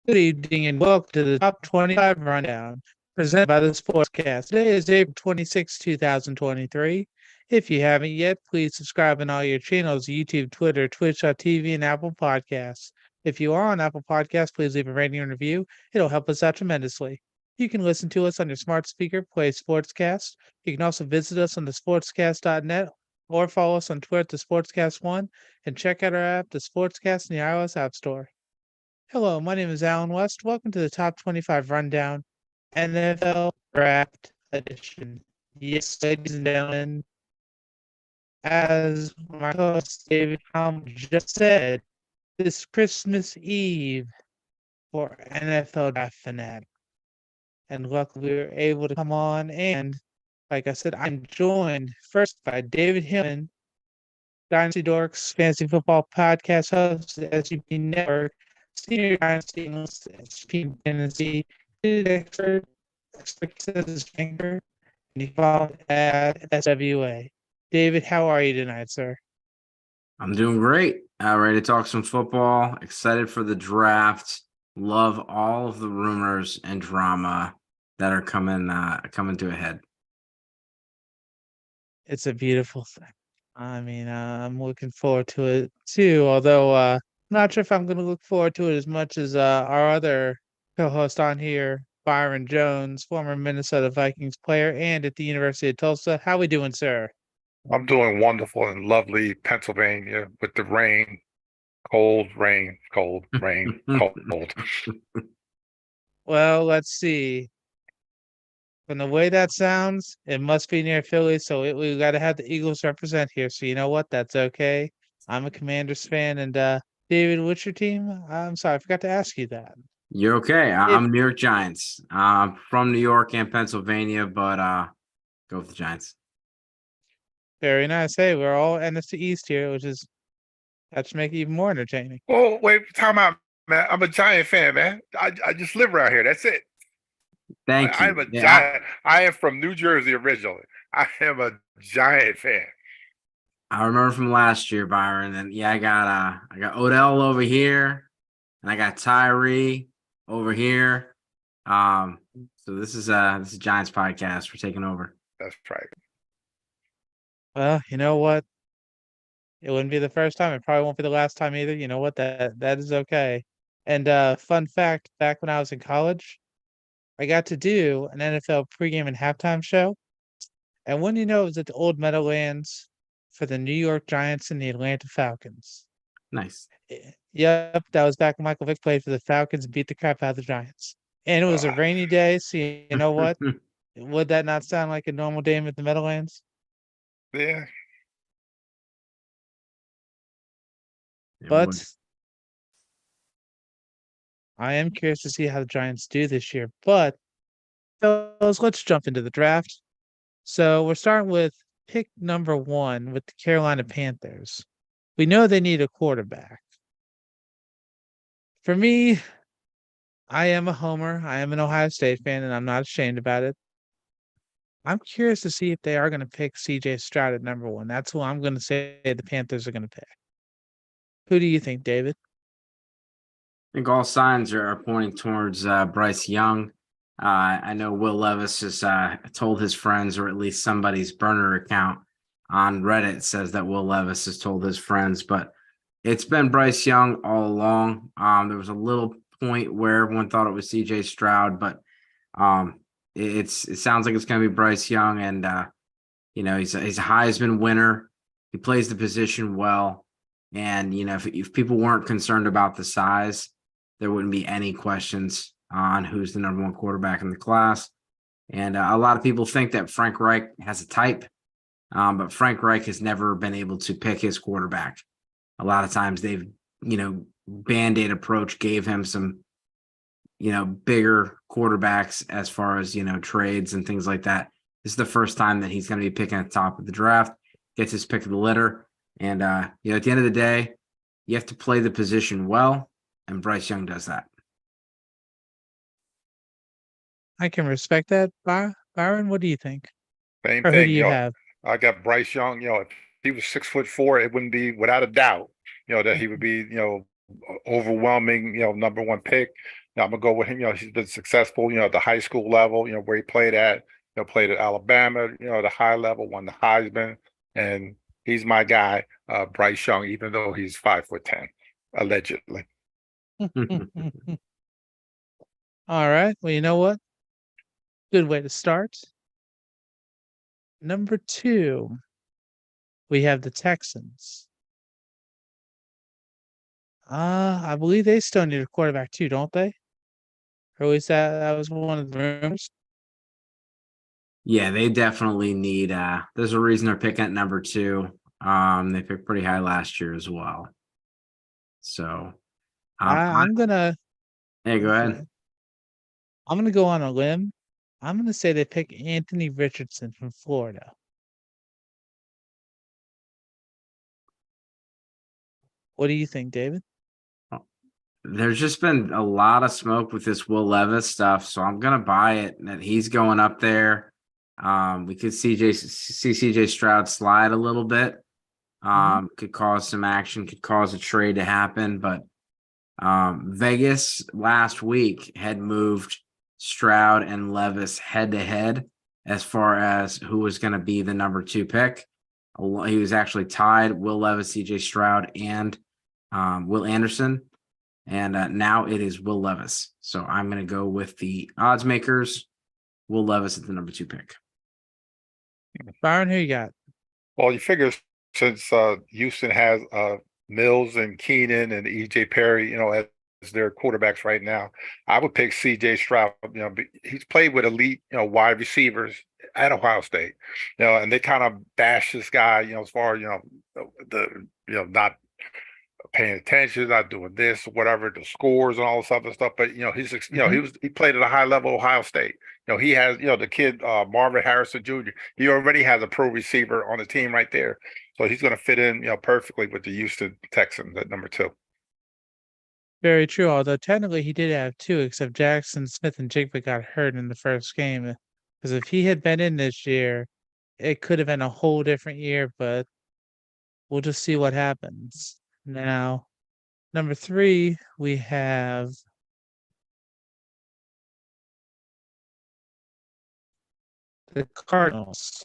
Good evening and welcome to the Top 25 Rundown presented by the Sportscast. Today is April 26, 2023. If you haven't yet, please subscribe on all your channels YouTube, Twitter, Twitch.tv, and Apple Podcasts. If you are on Apple Podcasts, please leave a rating and review. It'll help us out tremendously. You can listen to us on your smart speaker, play Sportscast. You can also visit us on the sportscast.net or follow us on Twitter at the Sportscast1 and check out our app, the Sportscast, in the iOS App Store. Hello, my name is Alan West. Welcome to the Top 25 Rundown NFL Draft Edition. Yes, ladies and gentlemen, as my host David Heilman just said, this Christmas Eve for NFL Draft Fanatic. And luckily we were able to come on and, like I said, I'm joined first by David Heilman, Dynasty Dorks Fantasy Football Podcast host at SUP Network, Senior Dynasty Analyst at SUP Tennessee, expert says anchor, and he followed at SWA. David, how are you tonight, sir? I'm doing great. Ready to talk some football. Excited for the draft. Love all of the rumors and drama that are coming to a head. It's a beautiful thing. I mean, I'm looking forward to it too, although I'm not sure if I'm going to look forward to it as much as our other co-host on here, Byron Jones, former Minnesota Vikings player and at the University of Tulsa. How we doing, sir? I'm doing wonderful in lovely Pennsylvania with the rain, cold, rain, cold, rain, cold. Well, let's see. From the way that sounds, it must be near Philly, so we got to have the Eagles represent here. So you know what? That's okay. I'm a Commanders fan, and David, what's your team? I'm sorry, I forgot to ask you that. You're okay. I'm New York Giants. From New York and Pennsylvania, but go with the Giants. Very nice. Hey, we're all NFC East here, that should make it even more entertaining. Oh, wait, time out, man. I'm a Giant fan, man. I just live around here. That's it. Thank you. I'm a Giant. I am from New Jersey originally. I am a Giant fan. I remember from last year, Byron, and yeah, I got Odell over here, and I got Tyree over here. So this is Giants podcast. We're taking over. That's right. Well, you know what? It wouldn't be the first time. It probably won't be the last time either. You know what? That is okay. And fun fact, back when I was in college, I got to do an NFL pregame and halftime show. And when you know, it was at the old Meadowlands for the New York Giants and the Atlanta Falcons. Nice. Yep, that was back when Michael Vick played for the Falcons and beat the crap out of the Giants. And it was a rainy day, so you know what? Would that not sound like a normal day at the Meadowlands? Yeah. But I am curious to see how the Giants do this year. But fellas, let's jump into the draft. So we're starting with pick number 1 with the Carolina Panthers. We know they need a quarterback. For me, I am a homer. I am an Ohio State fan, and I'm not ashamed about it. I'm curious to see if they are going to pick CJ Stroud at number 1. That's who I'm going to say the Panthers are going to pick. Who do you think, David? I think all signs are pointing towards Bryce Young. I know Will Levis has told his friends, or at least somebody's burner account on Reddit says that Will Levis has told his friends, but it's been Bryce Young all along. There was a little point where everyone thought it was CJ Stroud, but it sounds like it's going to be Bryce Young, and he's a Heisman winner. He plays the position well, and if people weren't concerned about the size, there wouldn't be any questions on who's the number 1 quarterback in the class. And a lot of people think that Frank Reich has a type, but Frank Reich has never been able to pick his quarterback. A lot of times they've, Band-Aid approach gave him some, bigger quarterbacks as far as, trades and things like that. This is the first time that he's going to be picking at the top of the draft, gets his pick of the litter. And, at the end of the day, you have to play the position well, and Bryce Young does that. I can respect that. Byron, what do you think? Same Or thing. who do you have? I got Bryce Young. If he was 6'4", it wouldn't be without a doubt, that he would be, overwhelming, number one pick. I'm gonna go with him. He's been successful, at the high school level, where he played at, played at Alabama, the high level, won the Heisman, and he's my guy, Bryce Young, even though he's 5'10", allegedly. All right. Well, you know what? Good way to start. Number 2, we have the Texans. I believe they still need a quarterback too, don't they? Or at least that was one of the rumors. Yeah, they definitely need there's a reason they're picking at number 2. They picked pretty high last year as well. So I'm gonna hey, go ahead. I'm gonna go on a limb. I'm gonna say they pick Anthony Richardson from Florida. What do you think, David? There's just been a lot of smoke with this Will Levis stuff, so I'm gonna buy it that he's going up there. We could see CJ Stroud slide a little bit. Could cause some action, could cause a trade to happen, but Vegas last week had moved Stroud and Levis head to head as far as who was going to be the number 2 pick. He was actually tied Will Levis, CJ Stroud, and Will Anderson. And now it is Will Levis. So I'm going to go with the odds makers. Will Levis at the number 2 pick. Byron, who you got? Well, you figure since Houston has Mills and Keenan and EJ Perry, as their quarterbacks right now, I would pick CJ Stroud. He's played with elite, wide receivers at Ohio State, and they kind of bash this guy, as far as, not paying attention, not doing this, whatever, the scores and all this other stuff. But he played at a high level Ohio State. He has the kid Marvin Harrison Jr. He already has a pro receiver on the team right there, so he's going to fit in perfectly with the Houston Texans at number 2. Very true. Although technically he did have 2, except Jackson Smith and Jigba got hurt in the first game. Because if he had been in this year, it could have been a whole different year. But we'll just see what happens. Now, number 3, we have the Cardinals.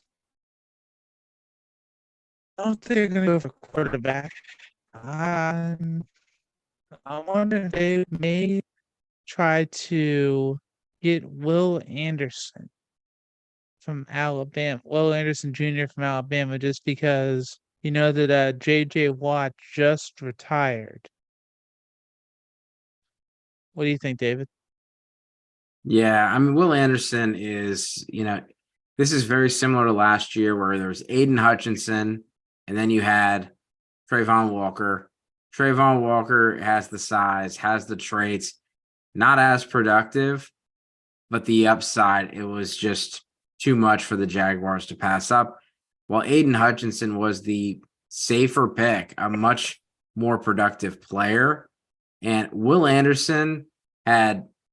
I don't think they're going to go for quarterback. I wonder if they may try to get Will Anderson from Alabama. Will Anderson Jr. from Alabama, just because you know that J.J. Watt just retired. What do you think, David? Yeah, I mean, Will Anderson is, this is very similar to last year where there was Aiden Hutchinson and then you had Trayvon Walker. Trayvon Walker has the size, has the traits, not as productive, but the upside, it was just too much for the Jaguars to pass up. While Aiden Hutchinson was the safer pick, a much more productive player. And Will Anderson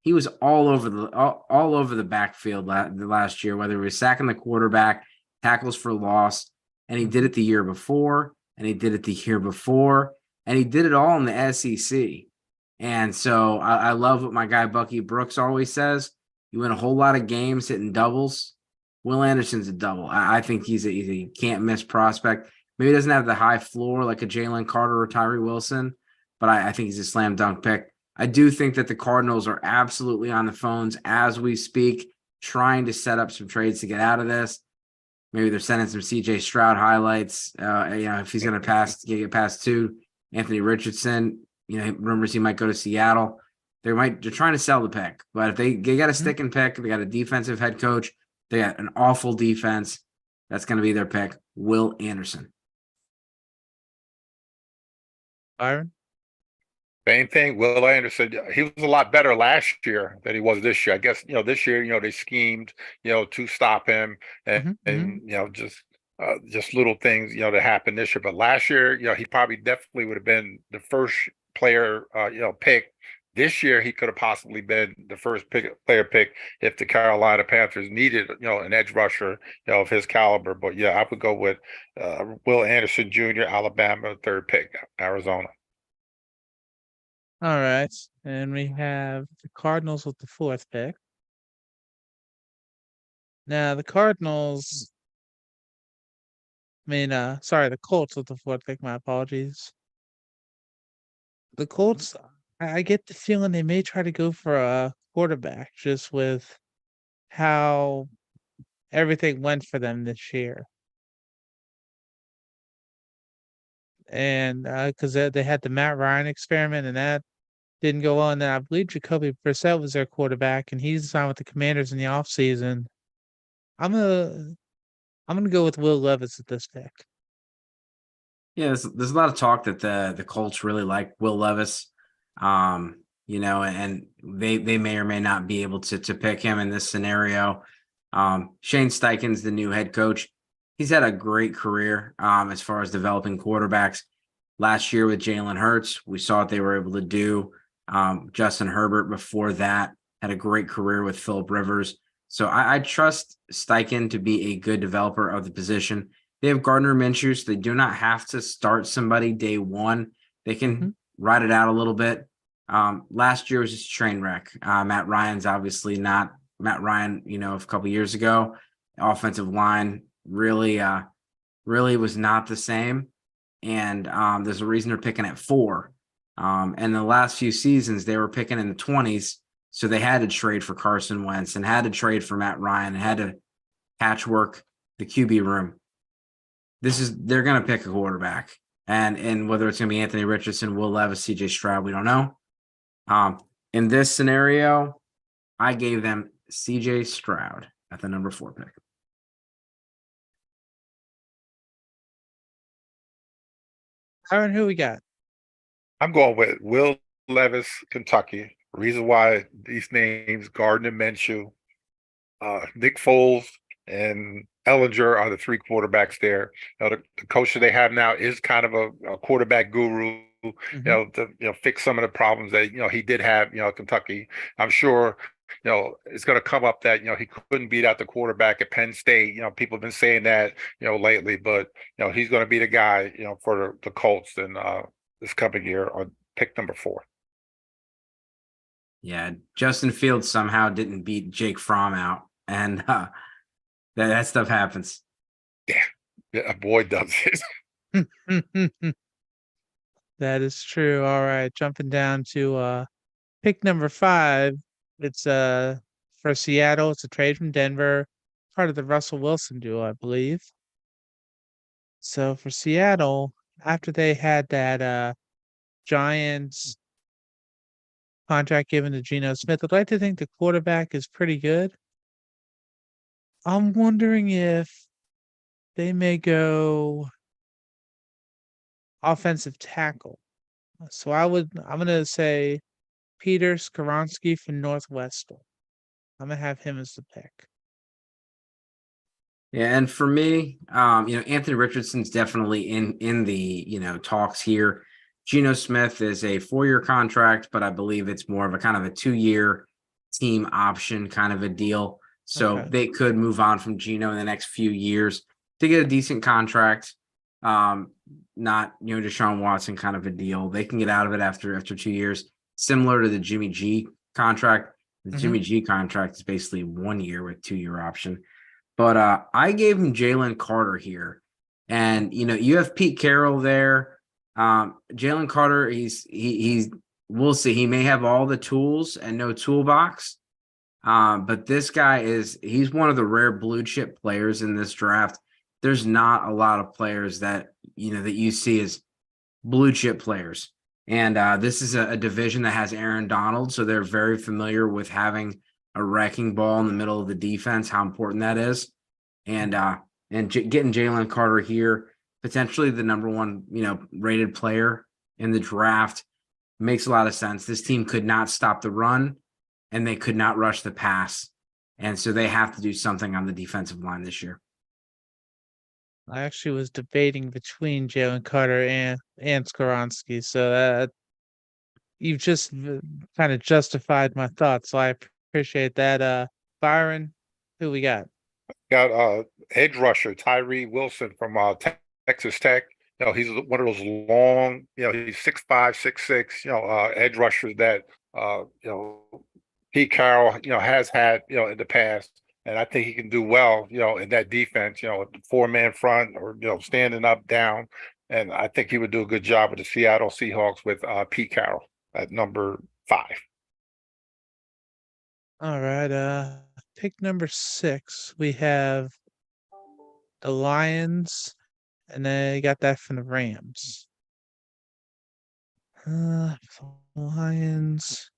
he was all over the backfield last year, whether it was sacking the quarterback, tackles for loss, and he did it the year before, and he did it the year before, and he did it all in the SEC. And so I love what my guy Bucky Brooks always says: you win a whole lot of games hitting doubles. Will Anderson's a double. I think he's a can't miss prospect. Maybe he doesn't have the high floor like a Jalen Carter or Tyree Wilson, but I think he's a slam dunk pick. I do think that the Cardinals are absolutely on the phones as we speak, trying to set up some trades to get out of this. Maybe they're sending some CJ Stroud highlights. If he's going to get past 2, Anthony Richardson, rumors he might go to Seattle. They're trying to sell the pick, but if they got a stick and pick, they got a defensive head coach, they got an awful defense. That's going to be their pick, Will Anderson. Byron? Same thing. Will Anderson, he was a lot better last year than he was this year. I guess, this year, they schemed, to stop him and just little things, that happened this year. But last year, he probably definitely would have been the first player, pick. This year, he could have possibly been the first player pick if the Carolina Panthers needed, an edge rusher, of his caliber. But yeah, I would go with Will Anderson Jr., Alabama, 3rd pick, Arizona. All right. And we have the Cardinals with the 4th pick. Now the Cardinals, sorry, the Colts with the 4th pick. My apologies. The Colts, I get the feeling they may try to go for a quarterback just with how everything went for them this year. And because they had the Matt Ryan experiment and that didn't go well. And then I believe Jacoby Brissett was their quarterback, and he's signed with the Commanders in the offseason. I'm gonna go with Will Levis at this pick. Yeah, there's a lot of talk that the Colts really like Will Levis. And they may or may not be able to pick him in this scenario. Shane Steichen's the new head coach. He's had a great career as far as developing quarterbacks. Last year with Jalen Hurts, we saw what they were able to do. Justin Herbert before that had a great career with Phillip Rivers. So I trust Steichen to be a good developer of the position. They have Gardner Minshew, so they do not have to start somebody day one. They can ride it out a little bit. Last year was just a train wreck. Matt Ryan's obviously not Matt Ryan, a couple years ago. Offensive line really was not the same. And there's a reason they're picking at 4. And the last few seasons, they were picking in the 20s. So they had to trade for Carson Wentz and had to trade for Matt Ryan and had to patchwork the QB room. They're going to pick a quarterback, and whether it's going to be Anthony Richardson, Will Levis, CJ Stroud, we don't know. In this scenario, I gave them CJ Stroud at the number 4 pick. Aaron, who we got? I'm going with Will Levis, Kentucky. Reason why these names, Gardner Minshew, Nick Foles, and Ellinger are the 3 quarterbacks there. The coach that they have now is kind of a quarterback guru. To fix some of the problems that he did have. Kentucky. I'm sure it's going to come up that he couldn't beat out the quarterback at Penn State. People have been saying that lately, but he's going to be the guy for the Colts in this coming year on pick number 4. Yeah, Justin Fields somehow didn't beat Jake Fromm out, and that stuff happens. Yeah, a boy does it. That is true. All right, jumping down to pick number 5. It's for Seattle. It's a trade from Denver, part of the Russell Wilson duo, I believe. So for Seattle, after they had that Giants contract given to Geno Smith, I'd like to think the quarterback is pretty good. I'm wondering if they may go offensive tackle. So I'm gonna say Peter Skoronski from Northwestern. I'm gonna have him as the pick. Yeah, and for me, Anthony Richardson's definitely in the talks here. Geno Smith is a 4-year contract, but I believe it's more of a kind of a 2-year team option kind of a deal. So they could move on from Geno in the next few years to get a decent contract. Not Deshaun Watson kind of a deal. They can get out of it after 2 years, similar to the Jimmy G contract. The Jimmy G contract is basically 1 year with 2-year option. But I gave him Jalen Carter here. And, you have Pete Carroll there. Jalen Carter, we'll see. He may have all the tools and no toolbox. But this guy he's one of the rare blue chip players in this draft. There's not a lot of players that you see as blue chip players. And this is a division that has Aaron Donald. So they're very familiar with having a wrecking ball in the middle of the defense, how important that is. And getting Jalen Carter here, potentially the number 1, rated player in the draft, makes a lot of sense. This team could not stop the run and they could not rush the pass. And so they have to do something on the defensive line this year. I actually was debating between Jalen Carter and Skoronski, so that you've just kind of justified my thoughts. So I appreciate that. Byron, who we got? Got edge rusher Tyree Wilson from Texas Tech. He's one of those long, he's 6'5", 6'6", edge rushers that, Pete Carroll, has had, in the past. And I think he can do well, in that defense, 4-man front or, standing up, down. And I think he would do a good job with the Seattle Seahawks with Pete Carroll at number 5. All right. Pick number 6. We have the Lions, and they got that from the Rams. Lions.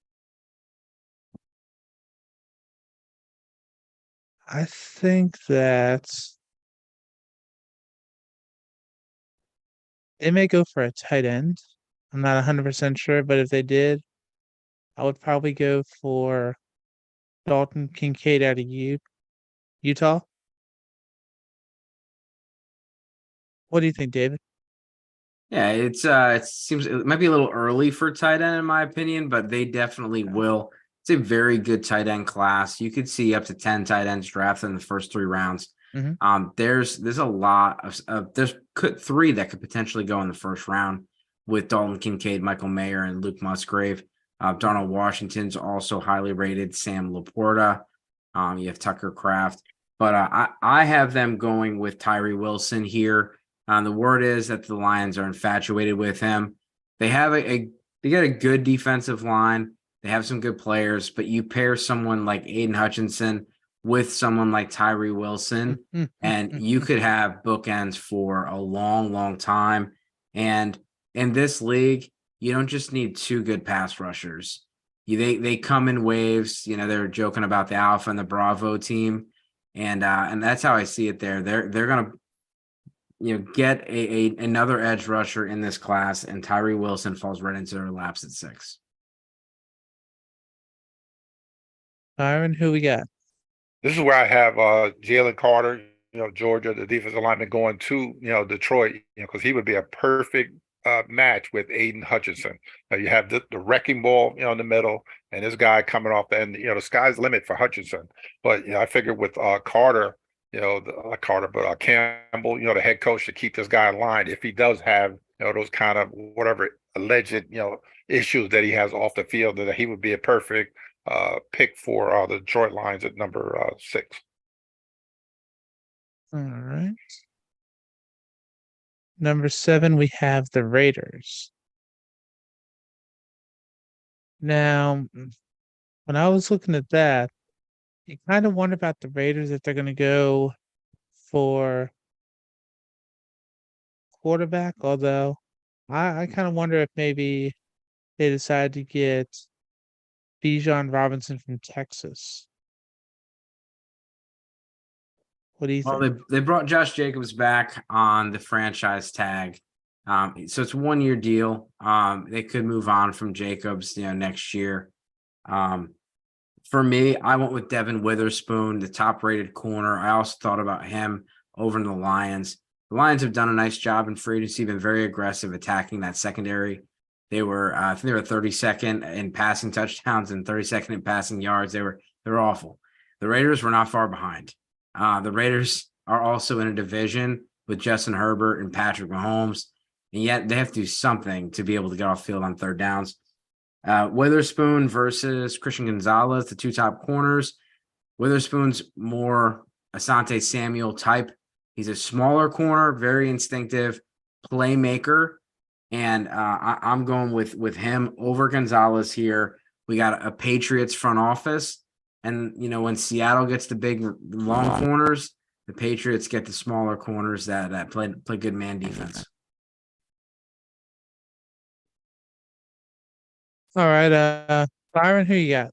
I think that they may go for a tight end. I'm not 100% sure, but if they did, I would probably go for Dalton Kincaid out of Utah. What do you think, David? Yeah, it seems it might be a little early for tight end in my opinion, but they definitely will. It's a very good tight end class. You could see up to 10 tight ends drafted in the first 3 rounds. There's a lot of there's 3 that could potentially go in the first round with Dalton Kincaid, Michael Mayer, and Luke Musgrave. Darnell Washington's also highly rated. Sam Laporta. You have Tucker Kraft, but I have them going with Tyree Wilson here. The word is that the Lions are infatuated with him. They have they got a good defensive line. They have some good players, but you pair someone like Aiden Hutchinson with someone like Tyree Wilson, and you could have bookends for a long, long time. And in this league, you don't just need 2 good pass rushers. They come in waves. They're joking about the Alpha and the Bravo team, and that's how I see it. They're gonna get another edge rusher in this class, and Tyree Wilson falls right into their laps at 6. Byron, who we got? This is where I have Jalen Carter, Georgia, the defensive lineman, going to, Detroit, because he would be a perfect match with Aiden Hutchinson. You have the wrecking ball, in the middle, and this guy coming off the end. The sky's the limit for Hutchinson. But I figured with Carter, but Campbell, the head coach, to keep this guy in line if he does have, those kind of whatever alleged, issues that he has off the field, that he would be a perfect pick for the Detroit Lions at number 6. All right. Number 7, we have the Raiders. Now, when I was looking at that, you kind of wonder about the Raiders if they're going to go for quarterback, although I kind of wonder if maybe they decide to get Bijan Robinson from Texas. What do you think? Well, they brought Josh Jacobs back on the franchise tag. So it's a 1-year deal. They could move on from Jacobs, next year. For me, I went with Devin Witherspoon, the top-rated corner. I also thought about him over in the Lions. The Lions have done a nice job in free agency, been very aggressive attacking that secondary. They were, I think they were 32nd in passing touchdowns and 32nd in passing yards. They were awful. The Raiders were not far behind. The Raiders are also in a division with Justin Herbert and Patrick Mahomes, and yet they have to do something to be able to get off field on 3rd downs. Witherspoon versus Christian Gonzalez, the 2 top corners. Witherspoon's more Asante Samuel type. He's a smaller corner, very instinctive playmaker, and I'm going with him over Gonzalez here. We got a Patriots front office, and when Seattle gets the big long corners, the Patriots get the smaller corners that play good man defense. All right, Byron, who you got?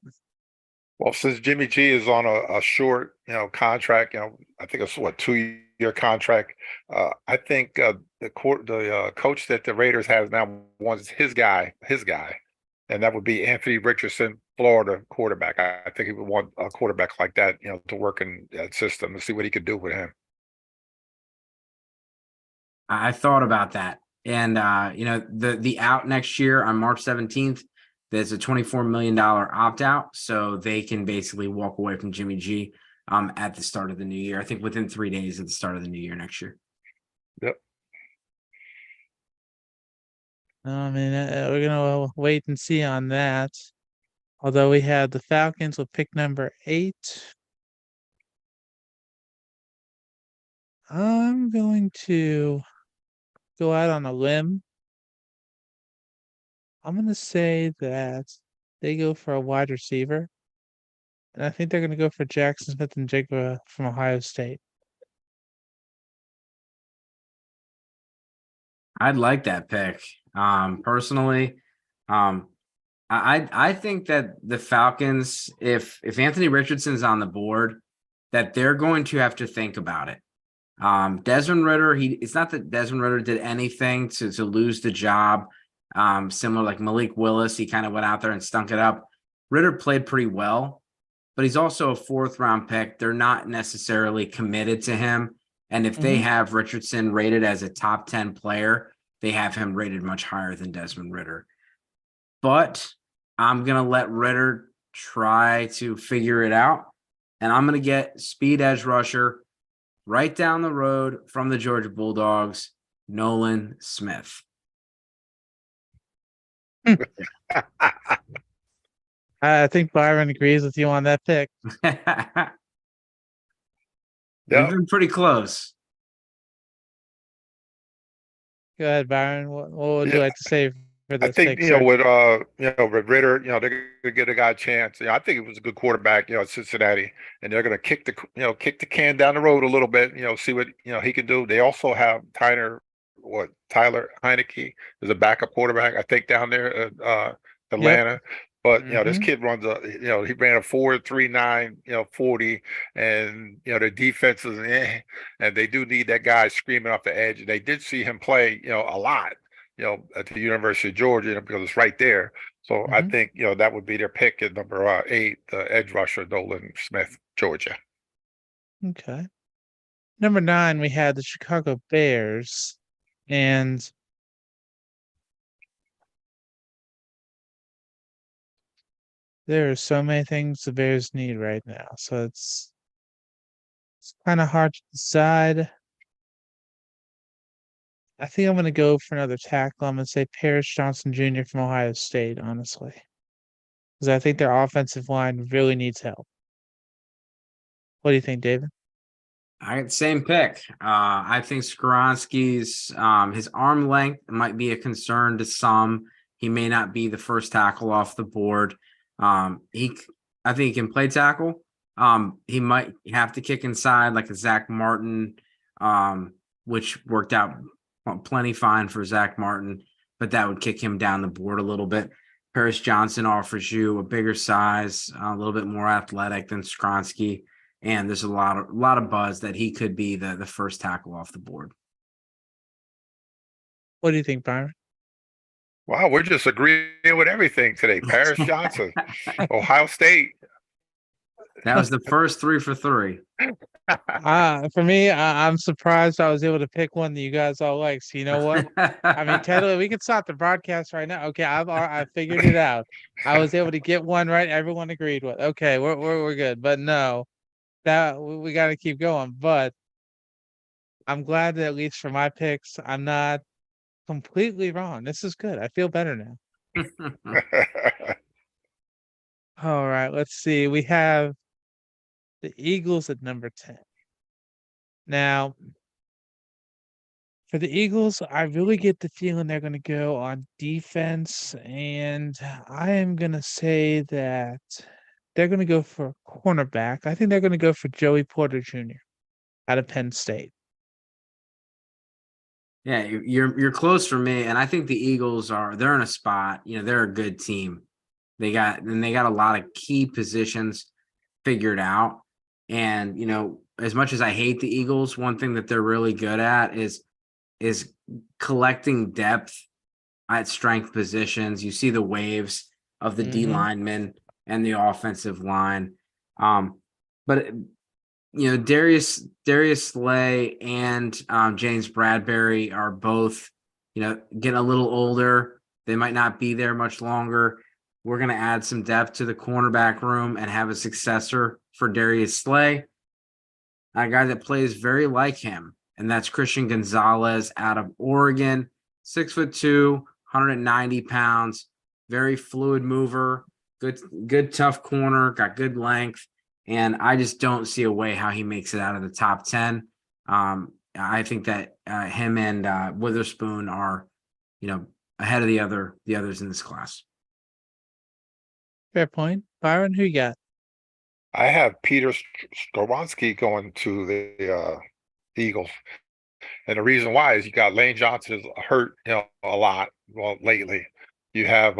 Well, since Jimmy G is on a short, contract, I think it's 2-year contract. I think the coach that the Raiders has now wants his guy, and that would be Anthony Richardson, Florida quarterback. I think he would want a quarterback like that, to work in that system and see what he could do with him. I thought about that, and the out next year on March 17th. There's a $24 million opt-out, so they can basically walk away from Jimmy G at the start of the new year. I think within 3 days at the start of the new year next year. Yep. I mean, we're gonna wait and see on that. Although we have the Falcons with pick number 8. I'm going to go out on a limb. I'm gonna say that they go for a wide receiver. And I think they're gonna go for Jackson Smith and Jigba from Ohio State. I'd like that pick. Personally, I think that the Falcons, if Anthony Richardson's on the board, that they're going to have to think about it. Desmond Ridder, it's not that Desmond Ridder did anything to lose the job. Similar like Malik Willis, he kind of went out there and stunk it up. Ridder played pretty well, but he's also a 4th-round pick. They're not necessarily committed to him. And if they have Richardson rated as a top 10 player, they have him rated much higher than Desmond Ridder. But I'm going to let Ridder try to figure it out. And I'm going to get speed edge rusher right down the road from the Georgia Bulldogs, Nolan Smith. I think Byron agrees with you on that pick. We've been pretty close. Go ahead, Byron. What would you like to say for this I think, pick, sir? with Ritter, they're gonna get a guy a chance. I think it was a good quarterback, at Cincinnati, and they're gonna kick the can down the road a little bit, see what he can do. They also have Tyler Heineke is a backup quarterback, I think, down there at Atlanta. Yep. But this kid runs he ran a 4.39, 40, and their defense is and they do need that guy screaming off the edge. And they did see him play, a lot, at the University of Georgia, because it's right there. So I think that would be their pick at number 8, the edge rusher Nolan Smith, Georgia. Okay. Number 9, we had the Chicago Bears, and there are so many things the Bears need right now. So it's kind of hard to decide. I think I'm going to go for another tackle. I'm going to say Paris Johnson Jr. from Ohio State, honestly, because I think their offensive line really needs help. What do you think, David? Same pick. I think Skoronski's his arm length might be a concern to some. He may not be the first tackle off the board. I think he can play tackle. He might have to kick inside like a Zach Martin, which worked out plenty fine for Zach Martin, but that would kick him down the board a little bit. Paris Johnson offers you a bigger size, a little bit more athletic than Skoronski, and there's a lot of buzz that he could be the first tackle off the board. What do you think, Byron? Wow, we're just agreeing with everything today. Paris Johnson, Ohio State. That was the first 3 for 3. For me, I'm surprised I was able to pick one that you guys all like. So you know what? I mean, technically, we can stop the broadcast right now. Okay, I figured it out. I was able to get one right. Everyone agreed with. Okay, we're good. But no, that we got to keep going. But I'm glad that at least for my picks, I'm not completely wrong. This is good. I feel better now. All right, let's see. We have the Eagles at number 10. Now, for the Eagles, I really get the feeling they're going to go on defense, and I am going to say that they're going to go for a cornerback. I think they're going to go for Joey Porter Jr. out of Penn State. Yeah, you're close for me, and I think the Eagles they're in a spot. They're a good team. They got a lot of key positions figured out. And as much as I hate the Eagles, one thing that they're really good at is collecting depth at strength positions. You see the waves of the D linemen and the offensive line. But Darius Slay and James Bradbury are both, getting a little older. They might not be there much longer. We're going to add some depth to the cornerback room and have a successor for Darius Slay, a guy that plays very like him, and that's Christian Gonzalez out of Oregon, 6'2", 190 pounds, very fluid mover, good tough corner, got good length. And I just don't see a way how he makes it out of the top 10. I think that him and Witherspoon are, ahead of the others in this class. Fair point. Byron, who you got? I have Peter Skoronsky going to the Eagles. And the reason why is you got Lane Johnson is hurt, a lot. Well, lately, you have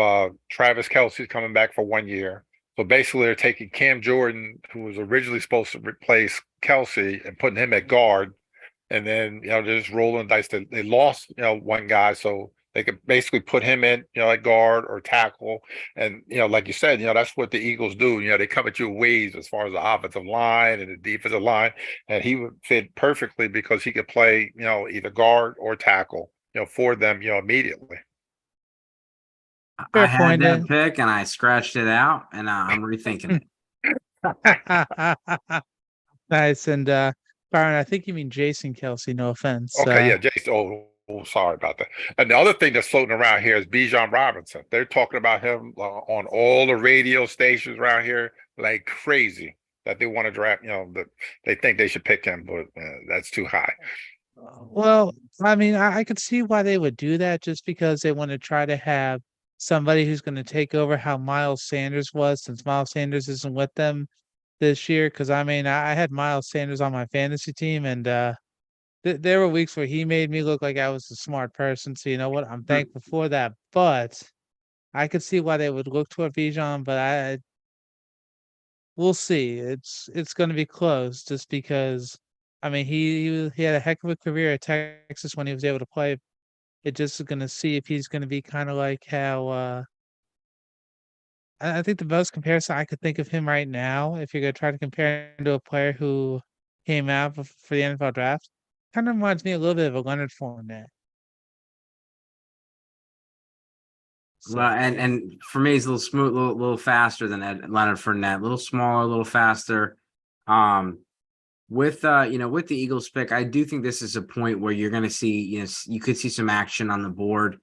Travis Kelce's coming back for 1 year. So basically, they're taking Cam Jordan, who was originally supposed to replace Kelsey, and putting him at guard. And then they're just rolling dice. They lost one guy, so they could basically put him in at guard or tackle. And like you said, that's what the Eagles do. They come at you ways as far as the offensive line and the defensive line, and he would fit perfectly because he could play either guard or tackle for them immediately. I had that pick and I scratched it out, and I'm rethinking it. Nice. And Byron, I think you mean Jason Kelsey. No offense. Okay, yeah, Jason. Oh, sorry about that. And the other thing that's floating around here is Bijan Robinson. They're talking about him on all the radio stations around here like crazy, that they want to draft. That they think they should pick him, but that's too high. Well, I mean, I could see why they would do that, just because they want to try to have somebody who's going to take over how Miles Sanders was, since Miles Sanders isn't with them this year. Because I mean, I had Miles Sanders on my fantasy team, and there were weeks where he made me look like I was a smart person. So you know what? I'm thankful for that. But I could see why they would look toward Bijan, but we'll see. It's going to be close, just because. I mean, he had a heck of a career at Texas when he was able to play. It just is going to see if he's going to be kind of like how. I think the most comparison I could think of him right now, if you're going to try to compare him to a player who came out for the NFL draft, kind of reminds me a little bit of a Leonard Fournette. Well, and for me, he's a little smooth, a little faster than Leonard Fournette, a little smaller, a little faster. With the Eagles pick, I do think this is a point where you're going to see, you could see some action on the board.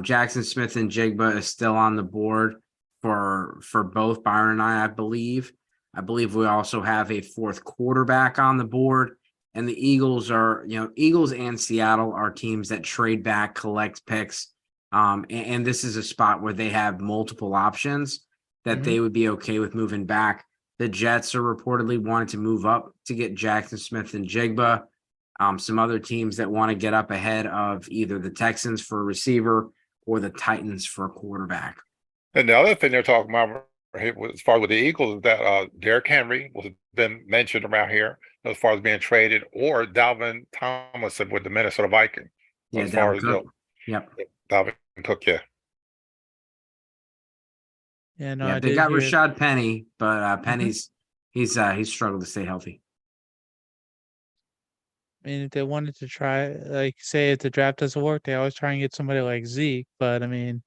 Jackson Smith and Jigba is still on the board for both Byron and I believe. I believe we also have a fourth quarterback on the board, and the Eagles are, Eagles and Seattle are teams that trade back, collect picks. And this is a spot where they have multiple options that they would be okay with moving back. The Jets are reportedly wanting to move up to get Jackson Smith and Jigba. Some other teams that want to get up ahead of either the Texans for a receiver or the Titans for a quarterback. And the other thing they're talking about as far as with the Eagles is that Derrick Henry was been mentioned around here as far as being traded, or Dalvin Tomlinson with the Minnesota Vikings. Yeah, as far as Dalvin Cook, yeah. Yeah, no, yeah, they got Rashad Penny, but Penny's he's struggled to stay healthy. I mean, if they wanted to try, like, say if the draft doesn't work, they always try and get somebody like Zeke, but I mean,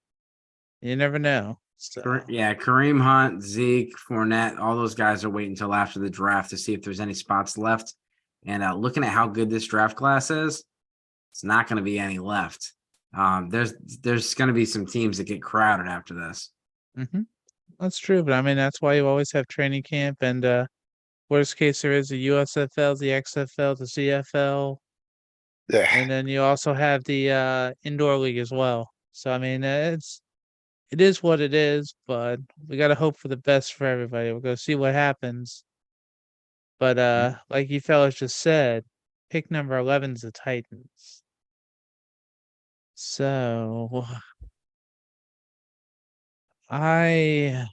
you never know. So. Yeah, Kareem Hunt, Zeke, Fournette, all those guys are waiting until after the draft to see if there's any spots left. And looking at how good this draft class is, it's not going to be any left. There's going to be some teams that get crowded after this. That's true, but I mean, that's why you always have training camp, and worst case there is the USFL, the XFL, the CFL. Yeah. And then you also have the indoor league as well. So I mean, it is what it is, but we got to hope for the best for everybody. We're going to see what happens. But like you fellas just said, pick number 11 is the Titans. So I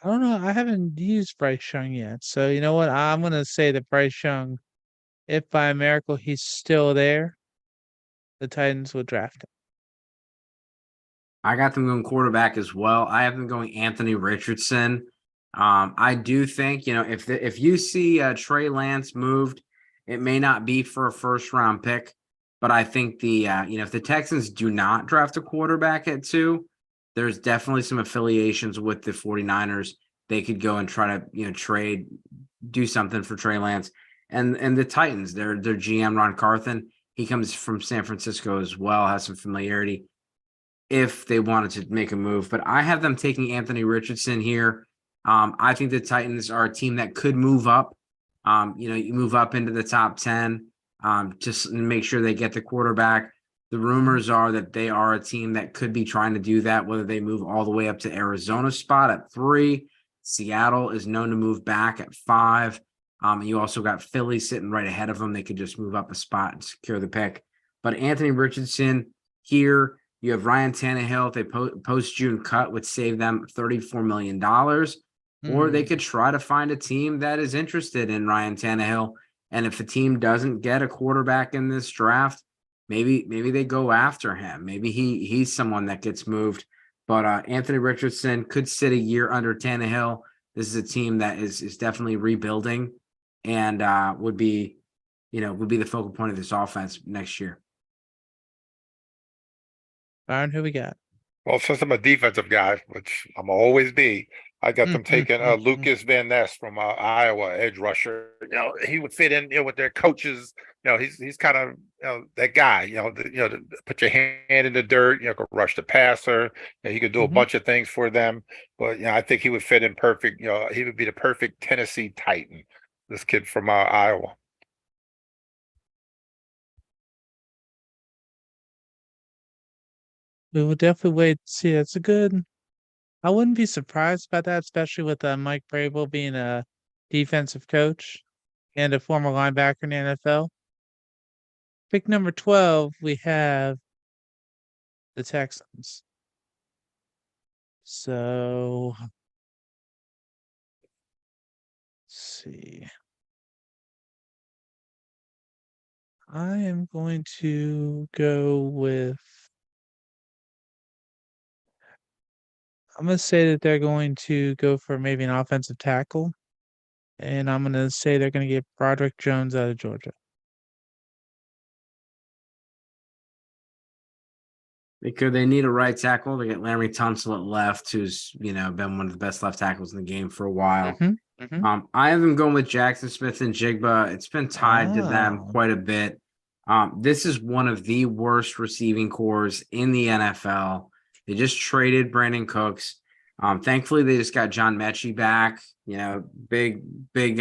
don't know. I haven't used Bryce Young yet. So you know what? I'm going to say that Bryce Young, if by a miracle he's still there, the Titans would draft him. I got them going quarterback as well. I have them going Anthony Richardson. I do think, if you see Trey Lance moved, it may not be for a first round pick, but I think if the Texans do not draft a quarterback at 2, there's definitely some affiliations with the 49ers. They could go and try to, trade, do something for Trey Lance. And the Titans, their GM Ron Carthen, He comes from San Francisco as well, has some familiarity if they wanted to make a move. But I have them taking Anthony Richardson here. I think the Titans are a team that could move up. You move up into the top 10, just make sure they get the quarterback. The rumors are that they are a team that could be trying to do that, whether they move all the way up to Arizona's spot at 3. Seattle is known to move back at 5. You also got Philly sitting right ahead of them. They could just move up a spot and secure the pick. But Anthony Richardson here, you have Ryan Tannehill. If they post-June cut would save them $34 million. Or they could try to find a team that is interested in Ryan Tannehill. And if a team doesn't get a quarterback in this draft, maybe they go after him. Maybe he's someone that gets moved. But Anthony Richardson could sit a year under Tannehill. This is a team that is definitely rebuilding and would be the focal point of this offense next year. Byron, who we got? Well, since I'm a defensive guy, which I'm always be, I got them taking Lucas Van Ness from Iowa, edge rusher. He would fit in, with their coaches. He's kind of that guy. To put your hand in the dirt. Could rush the passer. He could do a bunch of things for them. But I think he would fit in perfect. He would be the perfect Tennessee Titan. This kid from Iowa. We will definitely wait to see. That's a good. I wouldn't be surprised by that, especially with Mike Vrabel being a defensive coach and a former linebacker in the NFL. Pick number 12, we have the Texans. So, let's see. I am going to go with. I'm going to say that they're going to go for maybe an offensive tackle. And I'm going to say they're going to get Broderick Jones out of Georgia. They need a right tackle. They get Larry Tunsil at left, who's been one of the best left tackles in the game for a while. I have them going with Jackson Smith and Jigba. It's been tied to them quite a bit. This is one of the worst receiving cores in the NFL. They just traded Brandon Cooks. Thankfully, they just got John Mechie back. Big,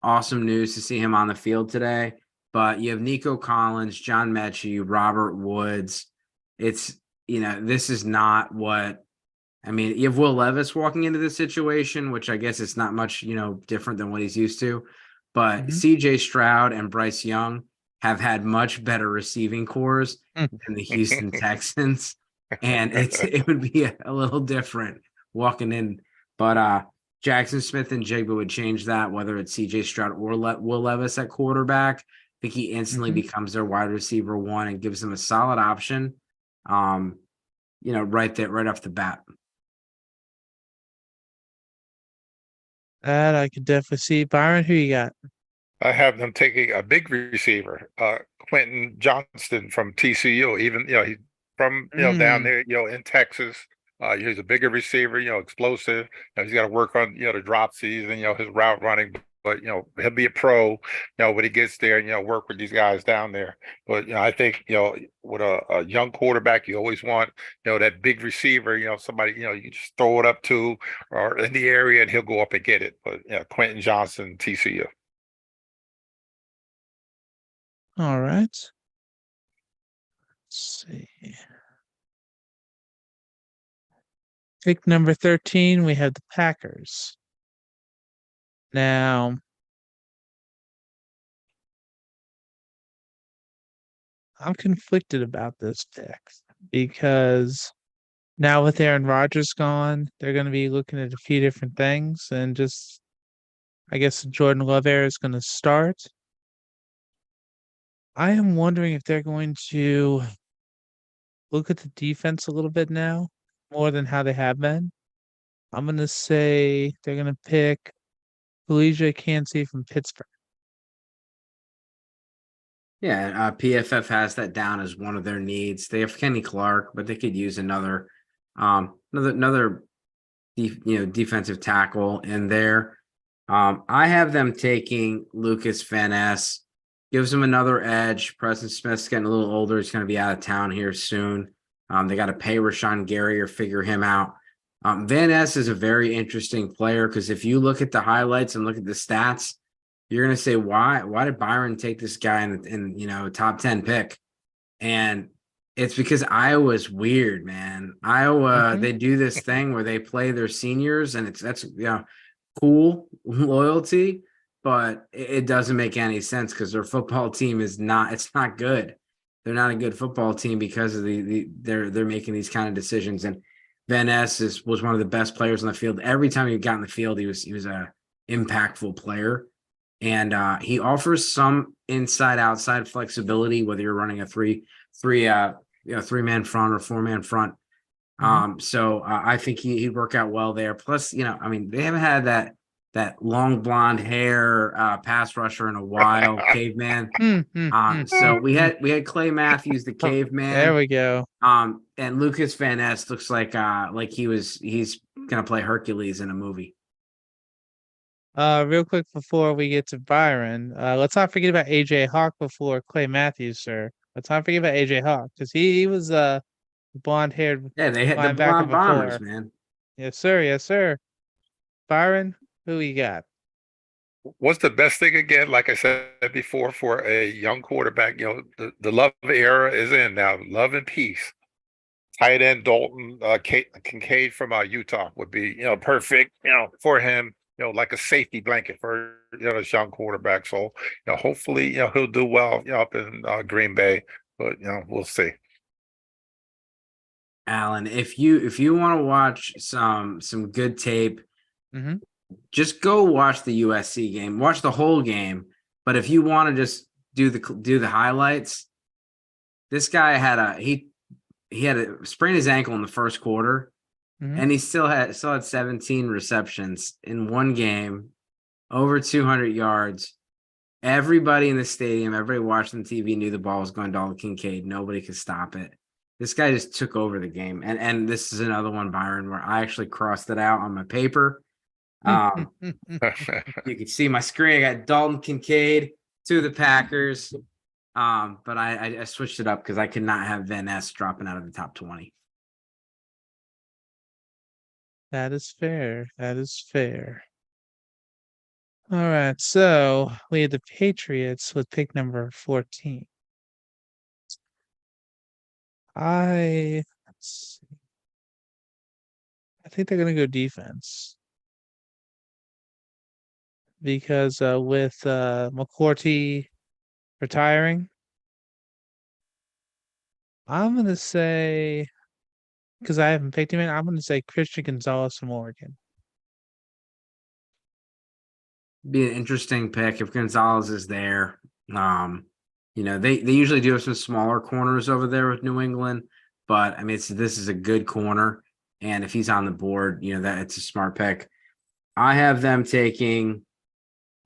awesome news to see him on the field today. But you have Nico Collins, John Mechie, Robert Woods. This is not what. You have Will Levis walking into this situation, which I guess it's not much, different than what he's used to. But CJ Stroud and Bryce Young have had much better receiving cores than the Houston Texans. And it would be a little different walking in. But Jackson Smith and Jigba would change that, whether it's CJ Stroud or Will Levis at quarterback. I think he instantly becomes their wide receiver 1 and gives them a solid option. Right off the bat. That I could definitely see. Byron, who you got? I have them taking a big receiver, Quentin Johnston from TCU. Even he's from down there, in Texas. He's a bigger receiver, explosive. He's got to work on the drop season, his route running. But he'll be a pro, when he gets there and work with these guys down there. But I think with a young quarterback, you always want that big receiver, somebody you just throw it up to or in the area and he'll go up and get it. But Quentin Johnson, TCU. All right. Let's see. Pick number 13, we have the Packers. Now, I'm conflicted about this pick because now with Aaron Rodgers gone, they're going to be looking at a few different things, and I guess the Jordan Love era is going to start. I am wondering if they're going to look at the defense a little bit now, more than how they have been. I'm going to say they're going to pick Elijah Cansey from Pittsburgh. Yeah, PFF has that down as one of their needs. They have Kenny Clark, but they could use another defensive tackle in there. I have them taking Lucas Van Ness. gives him another edge. Preston Smith's getting a little older. He's going to be out of town here soon. They got to pay Rashawn Gary or figure him out. Van Ness is a very interesting player because if you look at the highlights and look at the stats, you're going to say, why did Byron take this guy in top 10 pick? And it's because Iowa's weird, man. Iowa, they do this thing where they play their seniors, and that's cool loyalty, but it doesn't make any sense because their football team it's not good. They're not a good football team because of they're making these kind of decisions. And Van Ness was one of the best players on the field. Every time he got in the field, he was a impactful player. And he offers some inside outside flexibility, whether you're running a three-man front or four-man front. So I think he'd work out well there. Plus, they haven't had that long blonde hair pass rusher in a while, caveman. So we had Clay Matthews, the caveman. There we go. And Lucas Van Ness looks like he's gonna play Hercules in a movie. Real quick before we get to Byron, let's not forget about AJ Hawk before Clay Matthews, sir. Let's not forget about AJ Hawk because he was blonde-haired. Yeah, they had the blonde bombers, man. Yes, sir. Yes, sir. Byron, who you got? What's the best thing again? Like I said before, for a young quarterback, the love era is in now. Love and peace. Tight end Dalton Kincaid from Utah would be perfect for him. Like a safety blanket for this young quarterback. So hopefully he'll do well up in Green Bay. But we'll see. Alan, if you want to watch some good tape, just go watch the USC game. Watch the whole game. But if you want to just do the highlights, this guy he had to sprain his ankle in the first quarter, and he still had 17 receptions in one game, over 200 yards. Everybody in the stadium, everybody watching the TV knew the ball was going to Dalton Kincaid. Nobody could stop it. This guy just took over the game. And this is another one, Byron, where I actually crossed it out on my paper. You can see my screen. I got Dalton Kincaid to the Packers. But I switched it up because I could not have Van Ness dropping out of the top 20. That is fair. That is fair. All right. So we had the Patriots with pick number 14. Let's see. I think they're going to go defense. Because with McCourty retiring, I'm going to say, because I haven't picked him in, I'm going to say Christian Gonzalez from Oregon. Be an interesting pick if Gonzalez is there. They usually do have some smaller corners over there with New England, but this is a good corner, and if he's on the board, that it's a smart pick. I have them taking.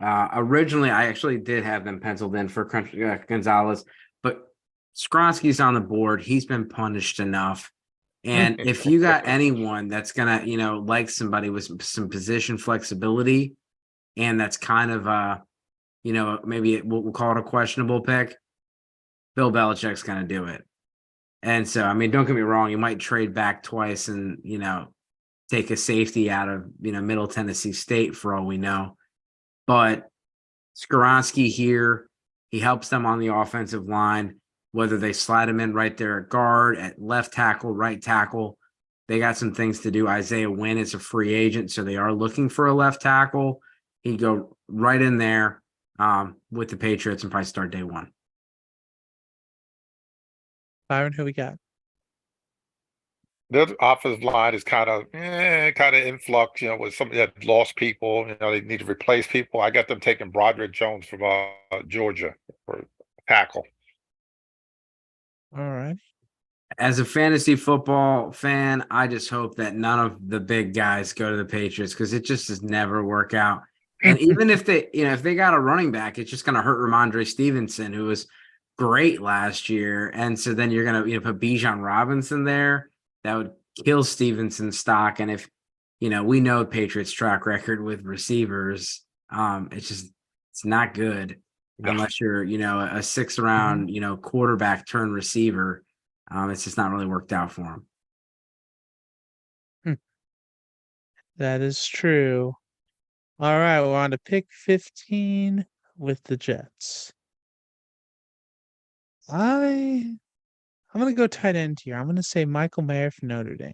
Originally, I actually did have them penciled in for Gonzalez, but Skronsky's on the board. He's been punished enough. And if you got anyone that's going to, like somebody with some position flexibility, and that's kind of, maybe we'll call it a questionable pick, Bill Belichick's going to do it. And so, don't get me wrong, you might trade back twice and, take a safety out of, Middle Tennessee State for all we know. But Skronsky here, he helps them on the offensive line, whether they slide him in right there at guard, at left tackle, right tackle. They got some things to do. Isaiah Wynn is a free agent, so they are looking for a left tackle. He'd go right in there with the Patriots and probably start day one. Byron, who we got? The offensive line is kind of in flux, with some that lost people. They need to replace people. I got them taking Broderick Jones from Georgia for tackle. All right. As a fantasy football fan, I just hope that none of the big guys go to the Patriots because it just does never work out. And even if they got a running back, it's just going to hurt Ramondre Stevenson, who was great last year. And so then you're going to put Bijan Robinson there. That would kill Stevenson's stock. And if, we know Patriots track record with receivers, it's not good. No. unless you're, a sixth Mm-hmm. round, quarterback turn receiver. It's just not really worked out for him. That is true. All right, we're on to pick 15 with the Jets. I'm gonna go tight end here. I'm gonna say Michael Mayer for Notre Dame.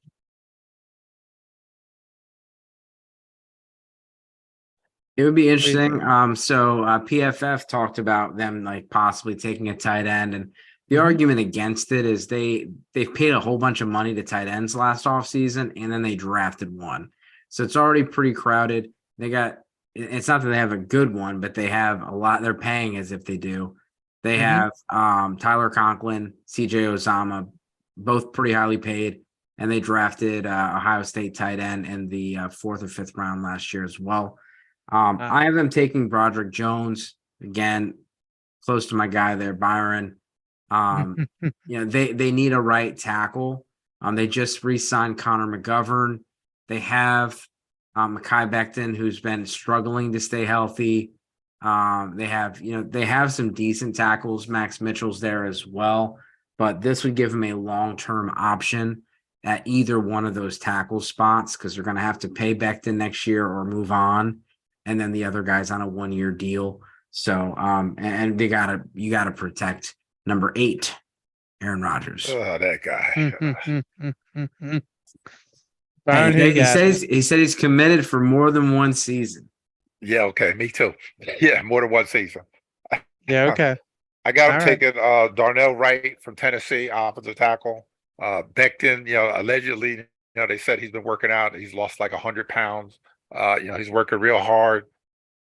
It would be What do you interesting. think? So PFF talked about them like possibly taking a tight end, and the Mhm. argument against it is they've paid a whole bunch of money to tight ends last offseason, and then they drafted one. So it's already pretty crowded. It's not that they have a good one, but they have a lot they're paying as if they do. They Mhm. have Tyler Conklin, CJ Uzama, both pretty highly paid, and they drafted Ohio State tight end in the fourth or fifth round last year as well. I have them taking Broderick Jones again, close to my guy there, Byron. They need a right tackle. They just re-signed Connor McGovern. They have Mekhi Becton, who's been struggling to stay healthy. They have some decent tackles. Max Mitchell's there as well, but this would give them a long-term option at either one of those tackle spots because they're going to have to pay Becton next year or move on, and then the other guy's on a 1-year deal. So, and you gotta protect number 8, Aaron Rodgers. Oh, that guy. Byron, who you He got? says he's committed for more than one season. Yeah, okay, me too. Yeah, more than one season. Yeah, okay. I got him All right. taking Darnell Wright from Tennessee, offensive tackle. Becton, allegedly, they said he's been working out. He's lost like 100 pounds. He's working real hard,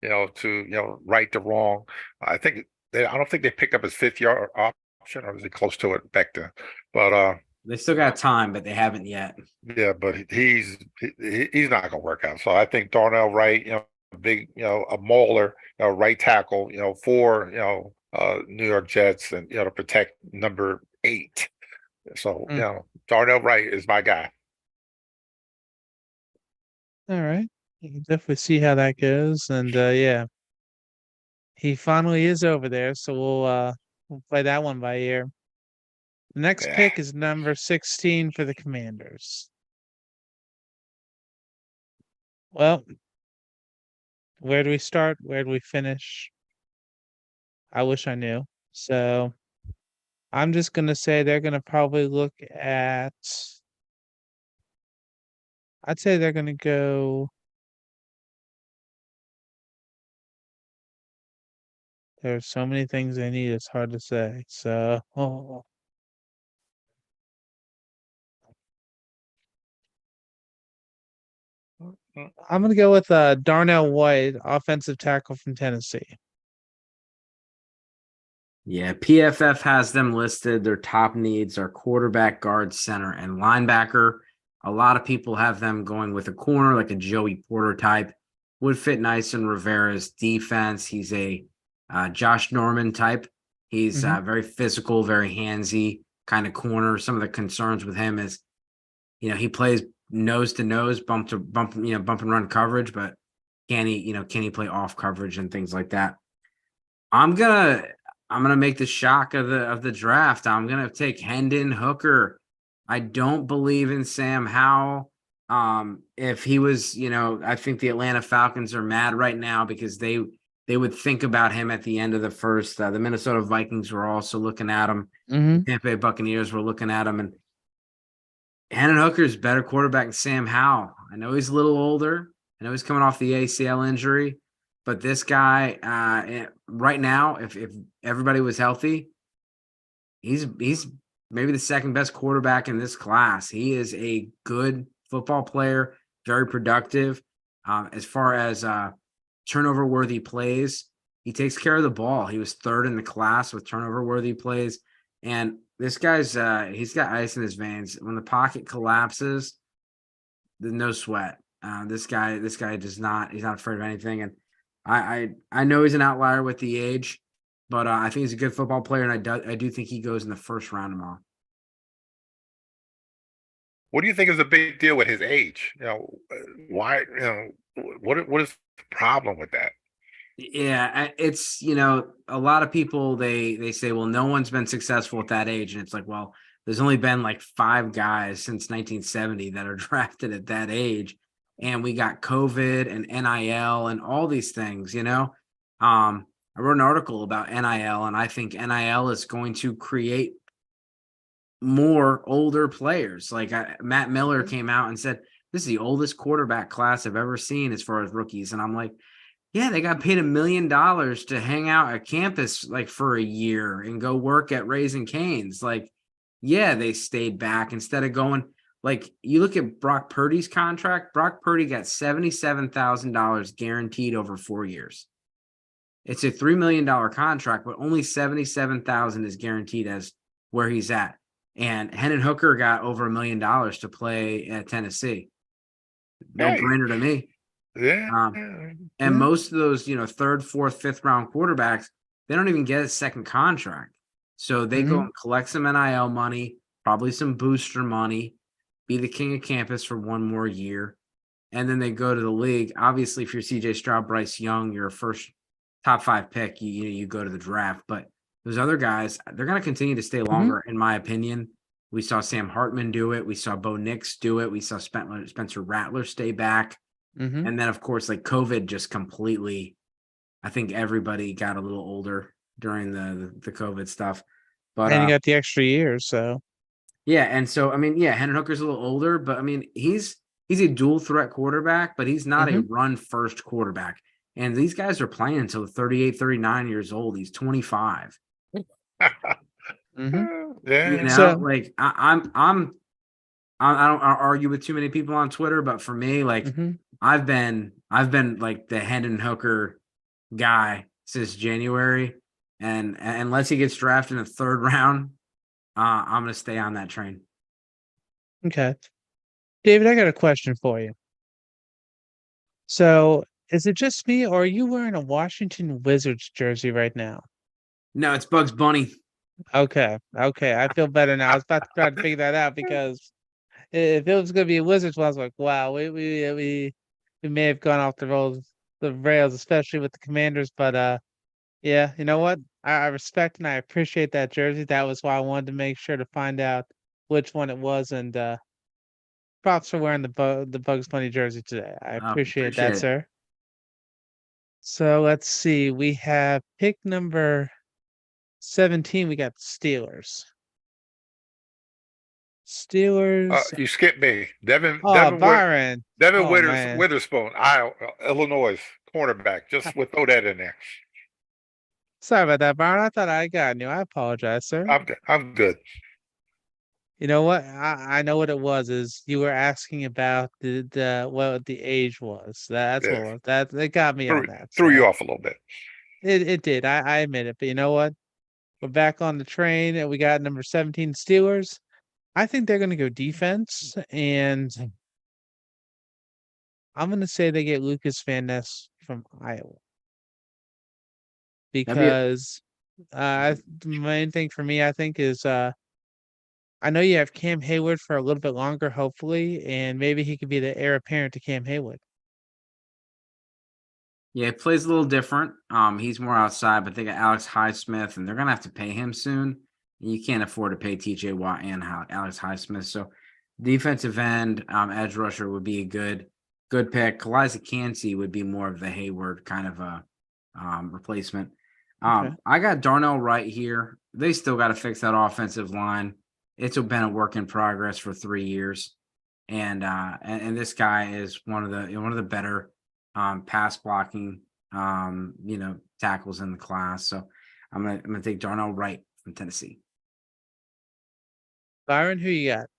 to right the wrong. I don't think they picked up his 5th-year option, or was he close to it, Becton? But They still got time, but they haven't yet. yeah, but he's not gonna work out. So I think Darnell Wright, big, a mauler, right tackle, for New York Jets, and to protect number 8. So Darnell Wright is my guy. All right. You can definitely see how that goes. And yeah, he finally is over there, so we'll play that one by ear. The next Yeah. pick is number 16 for the Commanders. Well, where do we start? Where do we finish? I wish I knew. So I'm just gonna say they're gonna probably look at. I'd say they're gonna go. There's so many things they need. It's hard to say. So I'm gonna go with Darnell White, offensive tackle from Tennessee. Yeah, PFF has them listed. Their top needs are quarterback, guard, center, and linebacker. A lot of people have them going with a corner, like a Joey Porter type. Would fit nice in Rivera's defense. He's a Josh Norman type. He's Mhm. very physical, very handsy kind of corner. Some of the concerns with him is, he plays nose to nose, bump to bump, bump and run coverage, but can he play off coverage and things like that? I'm gonna make the shock of the draft. I'm gonna take Hendon Hooker. I don't believe in Sam Howell. If he was, I think the Atlanta Falcons are mad right now because they would think about him at the end of the first. The Minnesota Vikings were also looking at him. The Mhm. Tampa Bay Buccaneers were looking at him, and Hendon Hooker's better quarterback than Sam Howell. I know he's a little older. I know he's coming off the ACL injury, but this guy, right now, if everybody was healthy, he's maybe the second best quarterback in this class. He is a good football player, very productive. As far as turnover worthy plays, he takes care of the ball. He was 3rd in the class with turnover worthy plays, and this guy's he's got ice in his veins. When the pocket collapses, there's no sweat. This guy does not. He's not afraid of anything, and I know he's an outlier with the age, but I think he's a good football player, and I do think he goes in the first round tomorrow. What do you think is a big deal with his age? Why? What is the problem with that? Yeah, it's a lot of people they say, well, no one's been successful at that age, and it's like, well, there's only been like 5 guys since 1970 that are drafted at that age, and we got COVID and NIL and all these things. I wrote an article about NIL, and I think NIL is going to create more older players. Like Matt Miller came out and said, this is the oldest quarterback class I've ever seen as far as rookies, and I'm like, yeah, they got paid $1 million to hang out at campus like for a year and go work at Raising Cane's. Like, yeah, they stayed back instead of going. Like, you look at Brock Purdy's contract. Brock Purdy got $77,000 guaranteed over 4 years. It's a $3 million contract, but only $77,000 is guaranteed as where he's at. And Hendon Hooker got over $1 million to play at Tennessee. No Hey, brainer to me. yeah. And most of those, third, fourth, fifth round quarterbacks, they don't even get a second contract. So they go and collect some NIL money, probably some booster money, be the king of campus for one more year. And then they go to the league. Obviously, if you're CJ Stroud, Bryce Young, you're a first top 5 pick, you go to the draft. But those other guys, they're going to continue to stay longer, in my opinion. We saw Sam Hartman do it. We saw Bo Nix do it. We saw Spencer Rattler stay back. And then, of course, like COVID just completely, I think everybody got a little older during the COVID stuff. But And you got the extra year, so yeah, and so I mean, yeah, Hendon Hooker's a little older, but I mean, he's a dual threat quarterback, but he's not a run first quarterback. And these guys are playing until 38, 39 years old. He's 25. Yeah. So- like I don't argue with too many people on Twitter, but for me, like I've been like the Hendon Hooker guy since January, and unless he gets drafted in the 3rd round, I'm gonna stay on that train. Okay. David, I got a question for you. So, is it just me, or are you wearing a Washington Wizards jersey right now? No, it's Bugs Bunny. Okay, I feel better now. I was about to try to figure that out because if it was going to be a Wizards one, I was like, wow, we may have gone off the rails, especially with the Commanders. But yeah, you know what? I respect and I appreciate that jersey. That was why I wanted to make sure to find out which one it was, and props for wearing the Bugs Bunny jersey today. I appreciate that, Appreciate it. sir. So let's see. We have pick number 17. We got Steelers. Steelers. You skipped me. Devin Byron. Oh, man. Witherspoon, Iowa, Illinois cornerback. Just we'll throw that in there. Sorry about that, Byron. I thought I got you. I apologize, sir. I'm good. You know what? I know what it was. Is you were asking about what the age was. That's what Yeah. it was. That got me on that. Threw you So off a little bit. it did. I admit it. But you know what? We're back on the train, and we got number 17 Steelers. I think they're going to go defense, and I'm going to say they get Lucas Van Ness from Iowa because the main thing for me, I think, is I know you have Cam Hayward for a little bit longer, hopefully, and maybe he could be the heir apparent to Cam Hayward. Yeah, it plays a little different. He's more outside, but they got Alex Highsmith, and they're gonna have to pay him soon. You can't afford to pay TJ Watt and Alex Highsmith. So defensive end, edge rusher would be a good pick. Kaliza Cansey would be more of the Hayward kind of a replacement. Okay. I got Darnell Wright here. They still got to fix that offensive line. It's been a work in progress for 3 years, and this guy is one of the better pass blocking tackles in the class. So I'm gonna take Darnell Wright from Tennessee. Byron, who you got?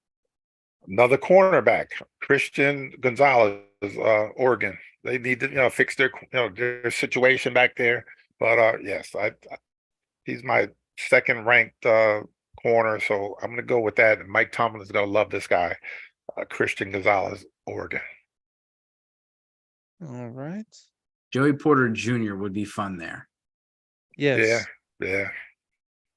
Another cornerback, Christian Gonzalez, Oregon. They need to fix their situation back there. But yes, he's my second ranked corner, so I'm gonna go with that. And Mike Tomlin is gonna love this guy, Christian Gonzalez, Oregon. All right. Joey Porter Jr. would be fun there. Yes. Yeah.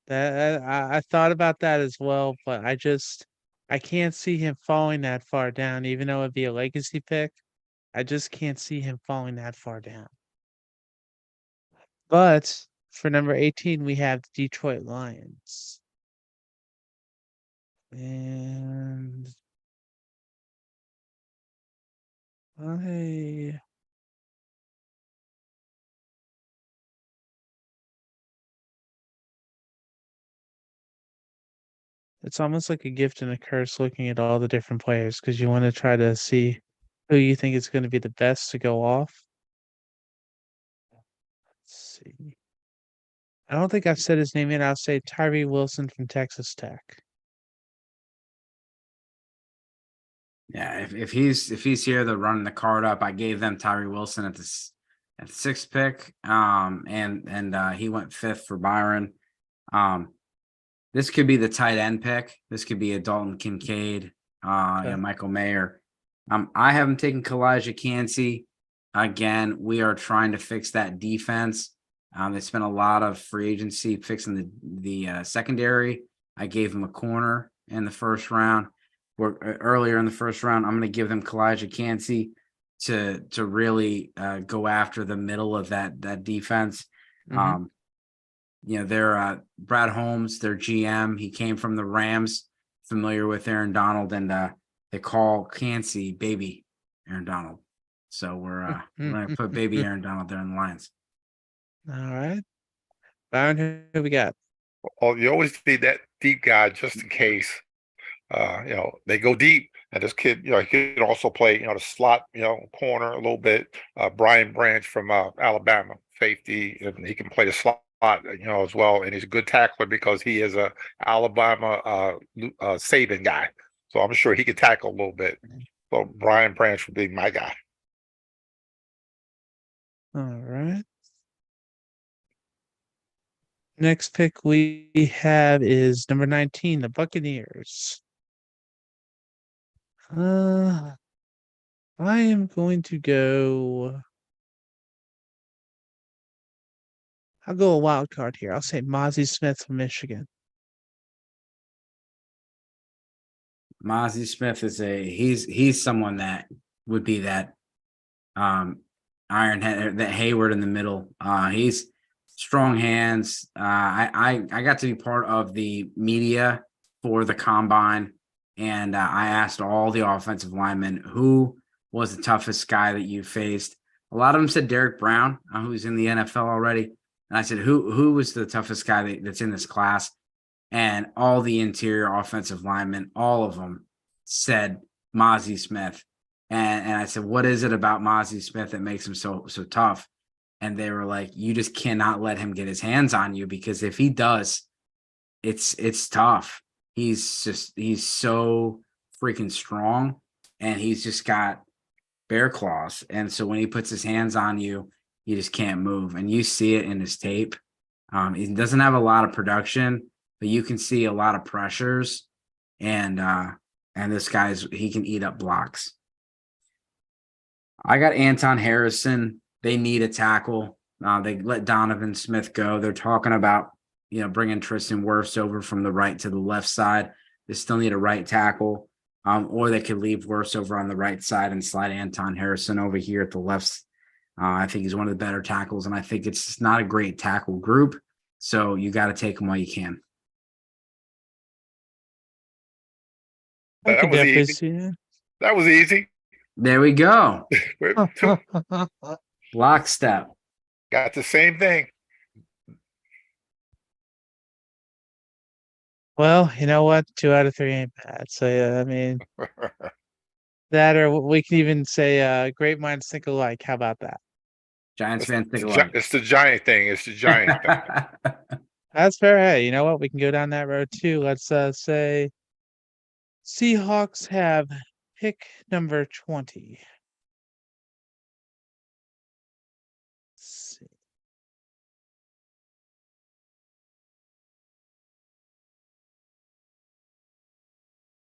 That I thought about that as well, but I can't see him falling that far down, even though it'd be a legacy pick. I just can't see him falling that far down. But for number 18, we have the Detroit Lions. And it's almost like a gift and a curse looking at all the different players because you want to try to see who you think is going to be the best to go off. Let's see. I don't think I've said his name yet. I'll say Tyree Wilson from Texas Tech. Yeah, if he's here, they're running the card up. I gave them Tyree Wilson at the 6th pick. And he went 5th for Byron. This could be the tight end pick. This could be a Dalton Kincaid, Okay. Michael Mayer. I haven't taken Kalijah Cansey. Again, we are trying to fix that defense. They spent a lot of free agency fixing the secondary. I gave him a corner in the first round. Earlier in the first round, I'm going to give them Kalijah Cansey to really go after the middle of that defense. Mhm. They're Brad Holmes, their GM. He came from the Rams, familiar with Aaron Donald, and they call Cansey Baby Aaron Donald. So we're going to put Baby Aaron Donald there in the Lions. All right. Byron, who we got? Oh, you always need that deep guy just in case. They go deep, and this kid, he could also play, the slot, corner a little bit. Brian Branch from Alabama, safety, and he can play the slot, as well. And he's a good tackler because he is a Alabama Saban guy. So I'm sure he could tackle a little bit. So Brian Branch would be my guy. All right. Next pick we have is number 19, the Buccaneers. I am going to go. I'll go a wild card here. I'll say Mozzie Smith from Michigan. Mozzie Smith is he's someone that would be that ironhead, that Hayward in the middle. He's strong hands. I got to be part of the media for the combine, and I asked all the offensive linemen who was the toughest guy that you faced. A lot of them said Derek Brown, who's in the NFL already. And I said, who was the toughest guy that's in this class? And all the interior offensive linemen, all of them said Mozzie Smith. And I said, what is it about Mozzie Smith that makes him so tough? And they were like, you just cannot let him get his hands on you, because if he does, it's tough. He's so freaking strong, and he's just got bear claws. And so when he puts his hands on you, you just can't move. And you see it in his tape. He doesn't have a lot of production, but you can see a lot of pressures. And this he can eat up blocks. I got Anton Harrison. They need a tackle. They let Donovan Smith go. They're talking about, bringing Tristan Wirfs over from the right to the left side. They still need a right tackle. Or they could leave Wirfs over on the right side and slide Anton Harrison over here at the left. I think he's one of the better tackles, and I think it's not a great tackle group. So you got to take him while you can. That was easy. That was easy. There we go. Lockstep. Got the same thing. Well, you know what? 2 out of 3 ain't bad. So yeah, I mean, that, or we can even say great minds think alike. How about that? Giants fans think alike. It's the giant thing. It's the giant thing. That's fair. Hey, you know what? We can go down that road too. Let's say Seahawks have pick number 20. Let's see.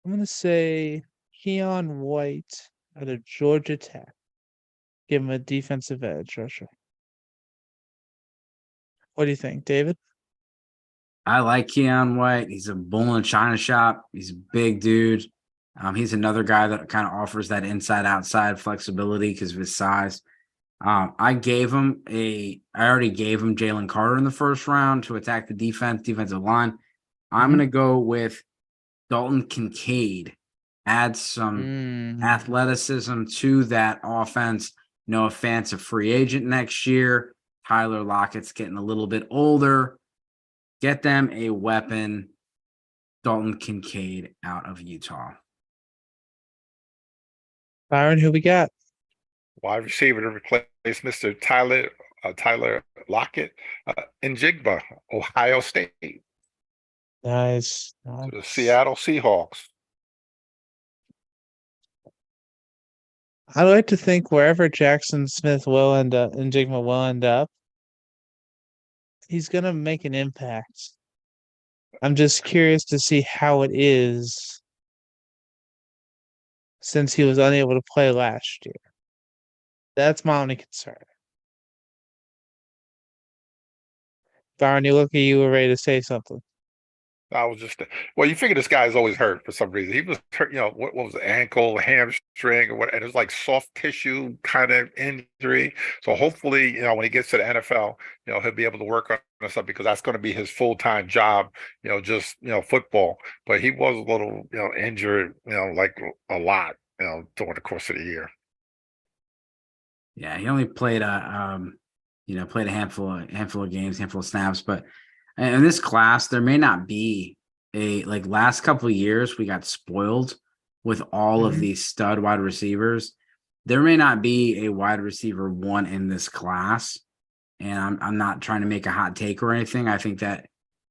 I'm going to say Keon White out of Georgia Tech. Give him a defensive edge rusher. What do you think, David? I like Keon White. He's a bull in a china shop. He's a big dude. He's another guy that kind of offers that inside-outside flexibility because of his size. I already gave him Jalen Carter in the first round to attack the defensive line. I'm Mhm. going to go with Dalton Kincaid. Add some athleticism to that offense. Noah Fant's a free agent next year. Tyler Lockett's getting a little bit older. Get them a weapon. Dalton Kincaid out of Utah. Byron, who we got? Wide receiver to replace Mr. Tyler Lockett, Njigba, Ohio State, Nice. to the Nice. Seattle Seahawks. I like to think wherever Jackson Smith will end up and Jigma will end up, he's gonna make an impact. I'm just curious to see how it is since he was unable to play last year. That's my only concern. Byron, you look at you were ready to say something. I was just well, you figure this guy is always hurt for some reason. He was hurt, what was it, ankle, hamstring, or what, and it was like soft tissue kind of injury. So hopefully, when he gets to the NFL, he'll be able to work on stuff because that's going to be his full-time job, just football. But he was a little, injured, like a lot, during the course of the year. Yeah, he only played played a handful of games, handful of snaps, but in this class, there may not be last couple of years, we got spoiled with all of these stud wide receivers. There may not be a wide receiver one in this class. And I'm not trying to make a hot take or anything. I think that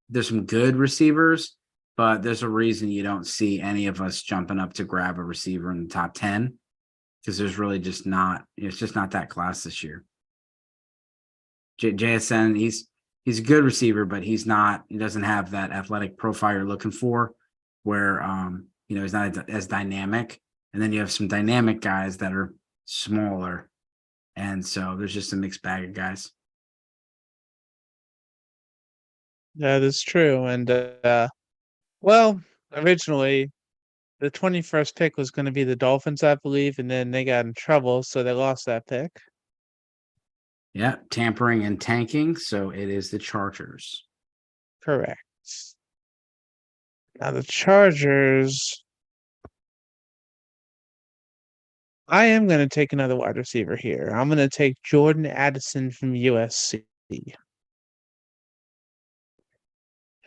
there's some good receivers, but there's a reason you don't see any of us jumping up to grab a receiver in the top 10 because there's really just not, it's just not that class this year. JSN, he's a good receiver, but he doesn't have that athletic profile you're looking for where, he's not as dynamic. And then you have some dynamic guys that are smaller. And so there's just a mixed bag of guys. That is true. And well, originally the 21st pick was going to be the Dolphins, I believe, and then they got in trouble, so they lost that pick. Yeah, tampering and tanking. So it is the Chargers. Correct. Now the Chargers. I am going to take another wide receiver here. I'm going to take Jordan Addison from USC.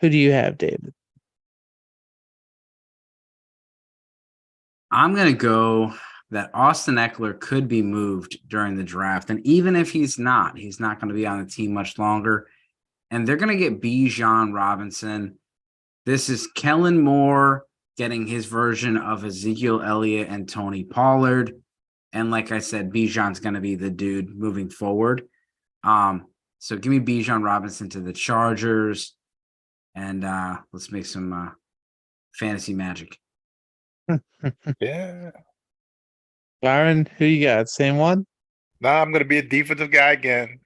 Who do you have, David? I'm going to go that Austin Eckler could be moved during the draft. And even if he's not going to be on the team much longer. And they're going to get Bijan Robinson. This is Kellen Moore getting his version of Ezekiel Elliott and Tony Pollard. And like I said, Bijan's going to be the dude moving forward. So give me Bijan Robinson to the Chargers. And let's make some fantasy magic. Yeah. Byron, who you got? Same one? Now I'm going to be a defensive guy again.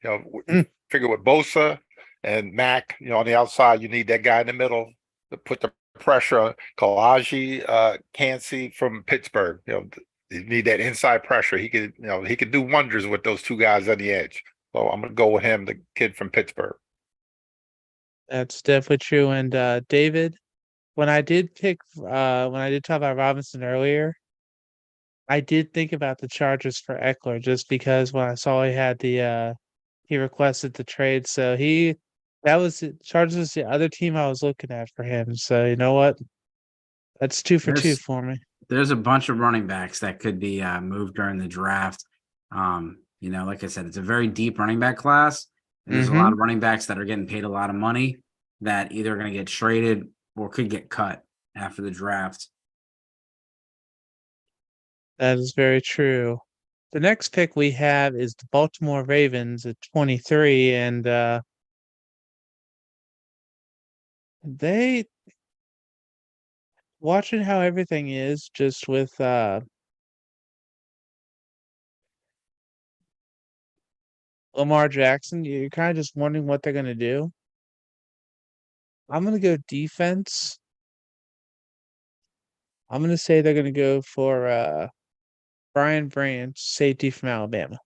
Figure with Bosa and Mac, on the outside, you need that guy in the middle to put the pressure on. Kalaji Kancey from Pittsburgh. You need that inside pressure. He could do wonders with those two guys on the edge. So I'm going to go with him, the kid from Pittsburgh. That's definitely true. And David, when I did talk about Robinson earlier, I did think about the Chargers for Eckler just because when I saw he had he requested the trade. So Chargers was the other team I was looking at for him. So you know what? That's 2 for 2 for me. There's a bunch of running backs that could be moved during the draft. Like I said, it's a very deep running back class. And there's a lot of running backs that are getting paid a lot of money that either are going to get traded or could get cut after the draft. That is very true. The next pick we have is the Baltimore Ravens at 23, and they watching how everything is just with Lamar Jackson, you're kind of just wondering what they're gonna do. I'm gonna go defense. I'm gonna say they're gonna go for Brian Branch, safety from Alabama.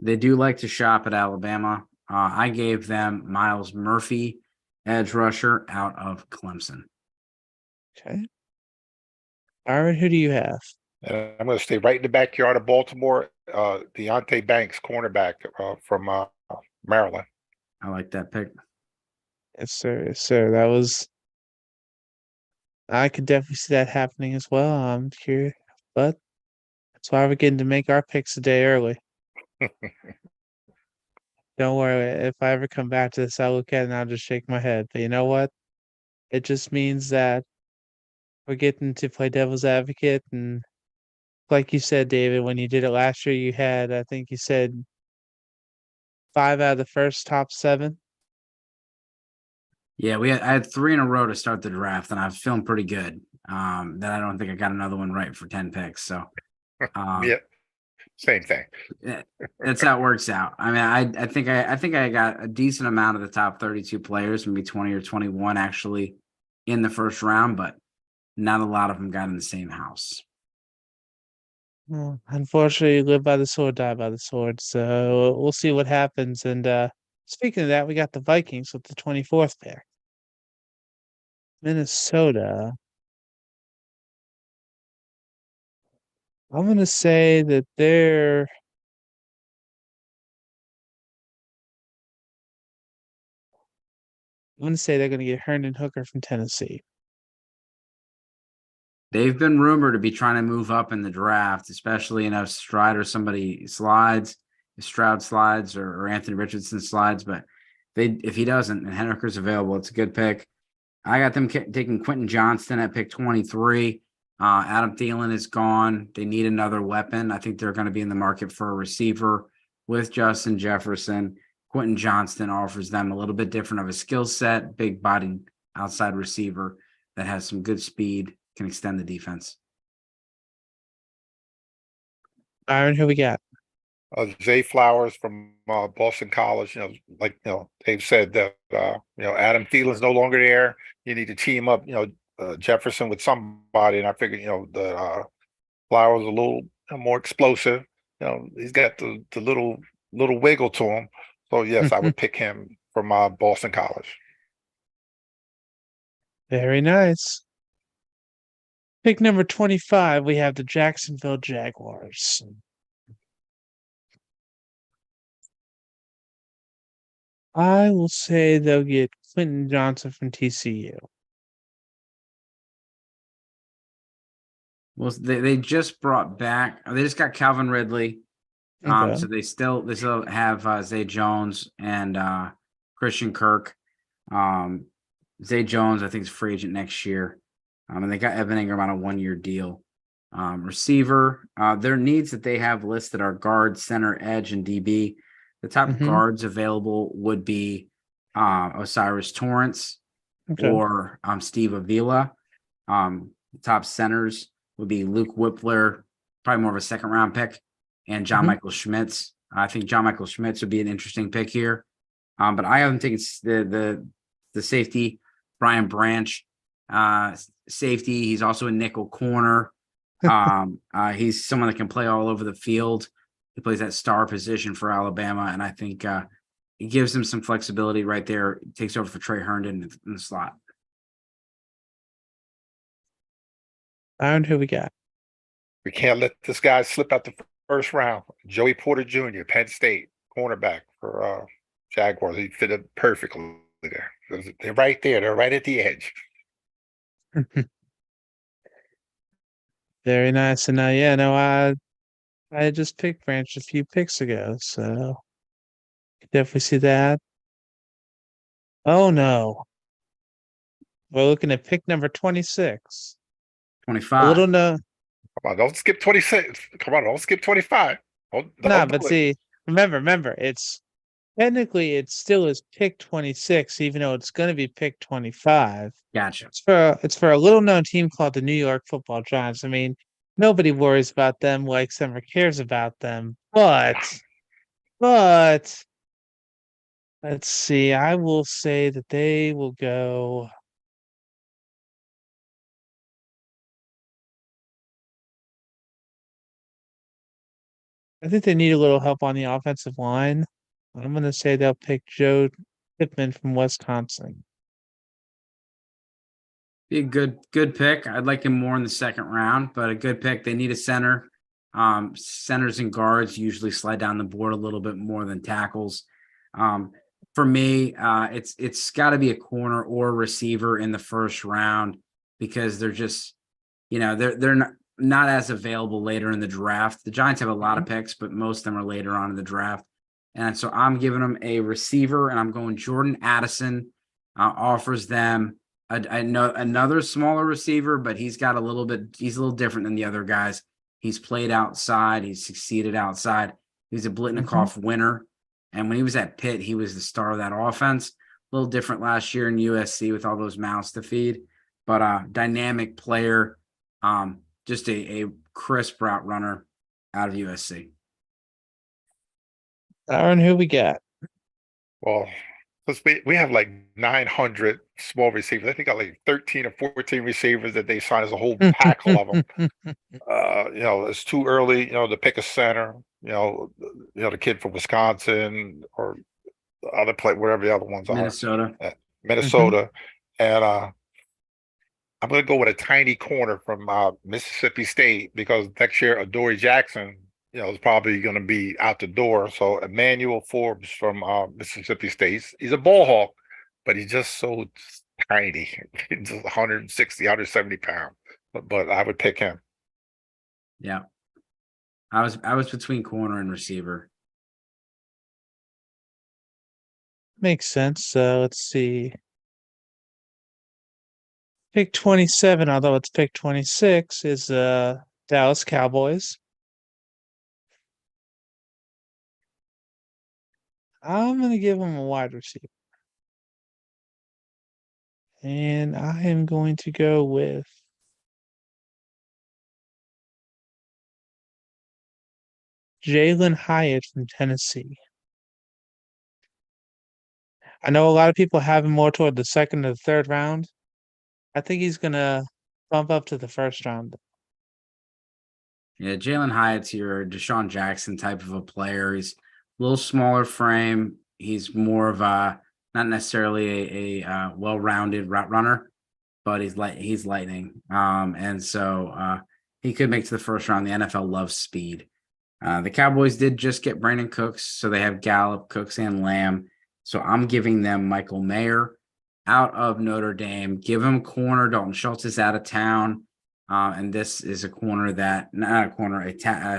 They do like to shop at Alabama. I gave them Miles Murphy, edge rusher out of Clemson. Okay. Byron, who do you have? And I'm going to stay right in the backyard of Baltimore. Deontay Banks, cornerback from Maryland. I like that pick. Yes, sir. Yes, sir. I could definitely see that happening as well. I'm curious, but that's why we're getting to make our picks a day early. Don't worry. If I ever come back to this, I'll look at it and I'll just shake my head. But you know what? It just means that we're getting to play devil's advocate. And like you said, David, when you did it last year, you had, I think you said 5 out of the first top 7. Yeah, I had 3 in a row to start the draft, and I was feeling pretty good. That I don't think I got another one right for 10 picks. So Yeah, same thing. that's how it works out. I mean, I think I got a decent amount of the top 32 players, maybe 20 or 21 actually in the first round, but not a lot of them got in the same house. Well, unfortunately, live by the sword, die by the sword. So we'll see what happens. And speaking of that, we got the Vikings with the 24th pick. Minnesota. I'm gonna say that they're gonna get Herndon Hooker from Tennessee. They've been rumored to be trying to move up in the draft, especially if Stroud slides, or Anthony Richardson slides. But if he doesn't and Hooker's available, it's a good pick. I got them taking Quentin Johnston at pick 23. Adam Thielen is gone. They need another weapon. I think they're going to be in the market for a receiver with Justin Jefferson. Quentin Johnston offers them a little bit different of a skill set, big-bodied outside receiver that has some good speed, can extend the defense. Byron, who we got? Zay Flowers from Boston College. They've said that Adam Thielen's no longer there. You need to team up, Jefferson with somebody. And I figured, the Flowers a little more explosive. He's got the little wiggle to him. So yes, I would pick him from Boston College. Very nice. Pick number 25, we have the Jacksonville Jaguars. I will say they'll get Quentin Johnson from TCU. Well, they just brought back. They just got Calvin Ridley. Okay. So they still have Zay Jones and Christian Kirk. Zay Jones, I think, is free agent next year. And they got Evan Ingram on a 1-year deal. Receiver, their needs that they have listed are guard, center, edge, and DB. The top guards available would be Osiris Torrance or Steve Avila. The top centers would be Luke Whippler, probably more of a second-round pick, and John Michael Schmitz. I think John Michael Schmitz would be an interesting pick here. But I haven't taken the safety, Brian Branch, safety. He's also a nickel corner. He's someone that can play all over the field. He plays that star position for Alabama, and I think it gives him some flexibility right there. It takes over for Trey Herndon in the slot. Byron, who we got? We can't let this guy slip out the first round. Joey Porter Jr., Penn State, cornerback for Jaguars. He fit it perfectly there. They're right there. They're right at the edge. Very nice. And I just picked Branch a few picks ago, so definitely see that. Oh no. We're looking at pick number 26. 25. A little no. Come on, don't skip 26. Come on, don't skip 25. But see, remember, it's technically it still is pick 26, even though it's gonna be pick 25. Gotcha. It's for a little known team called the New York Football Giants. I mean, nobody worries about them, likes them, or cares about them. But let's see. I will say that they will go. I think they need a little help on the offensive line. I'm going to say they'll pick Joe Pittman from Wisconsin. Be a good pick. I'd like him more in the second round, but a good pick. They need a center. Centers and guards usually slide down the board a little bit more than tackles. For me, it's got to be a corner or a receiver in the first round because they're just, they're not as available later in the draft. The Giants have a lot of picks, but most of them are later on in the draft. And so I'm giving them a receiver, and I'm going Jordan Addison. Offers them another smaller receiver, but he's a little different than the other guys. He's played outside. He's succeeded outside. He's a Blitnikoff winner. And when he was at Pitt, he was the star of that offense. A little different last year in USC with all those mouths to feed, but dynamic player, just a crisp route runner out of USC. Byron, who we got? Well, we have like 900 small receivers. I think got like 13 or 14 receivers that they signed as a whole packle of them. It's too early, to pick a center. The kid from Wisconsin or the other play, wherever the other ones Minnesota. are. Minnesota. And I'm going to go with a tiny corner from Mississippi State because next year Adoree Jackson, is probably going to be out the door. So Emmanuel Forbes from Mississippi State, he's a ball hawk, but he's just so tiny. He's just 160, 170 pounds. But I would pick him. Yeah. I was between corner and receiver. Makes sense. Let's see. Pick 27, although it's pick 26, is Dallas Cowboys. I'm going to give him a wide receiver. And I am going to go with Jalen Hyatt from Tennessee. I know a lot of people have him more toward the second or the third round. I think he's going to bump up to the first round. Yeah, Jalen Hyatt's your Deshaun Jackson type of a player. He's a little smaller frame. He's more of a not necessarily a well-rounded route runner, but he's lightning. And so he could make to the first round. The NFL loves speed. The Cowboys did just get Brandon Cooks, so they have Gallup, Cooks, and Lamb. So I'm giving them Michael Mayer out of Notre Dame. Give him corner. Dalton Schultz is out of town. And this is a corner a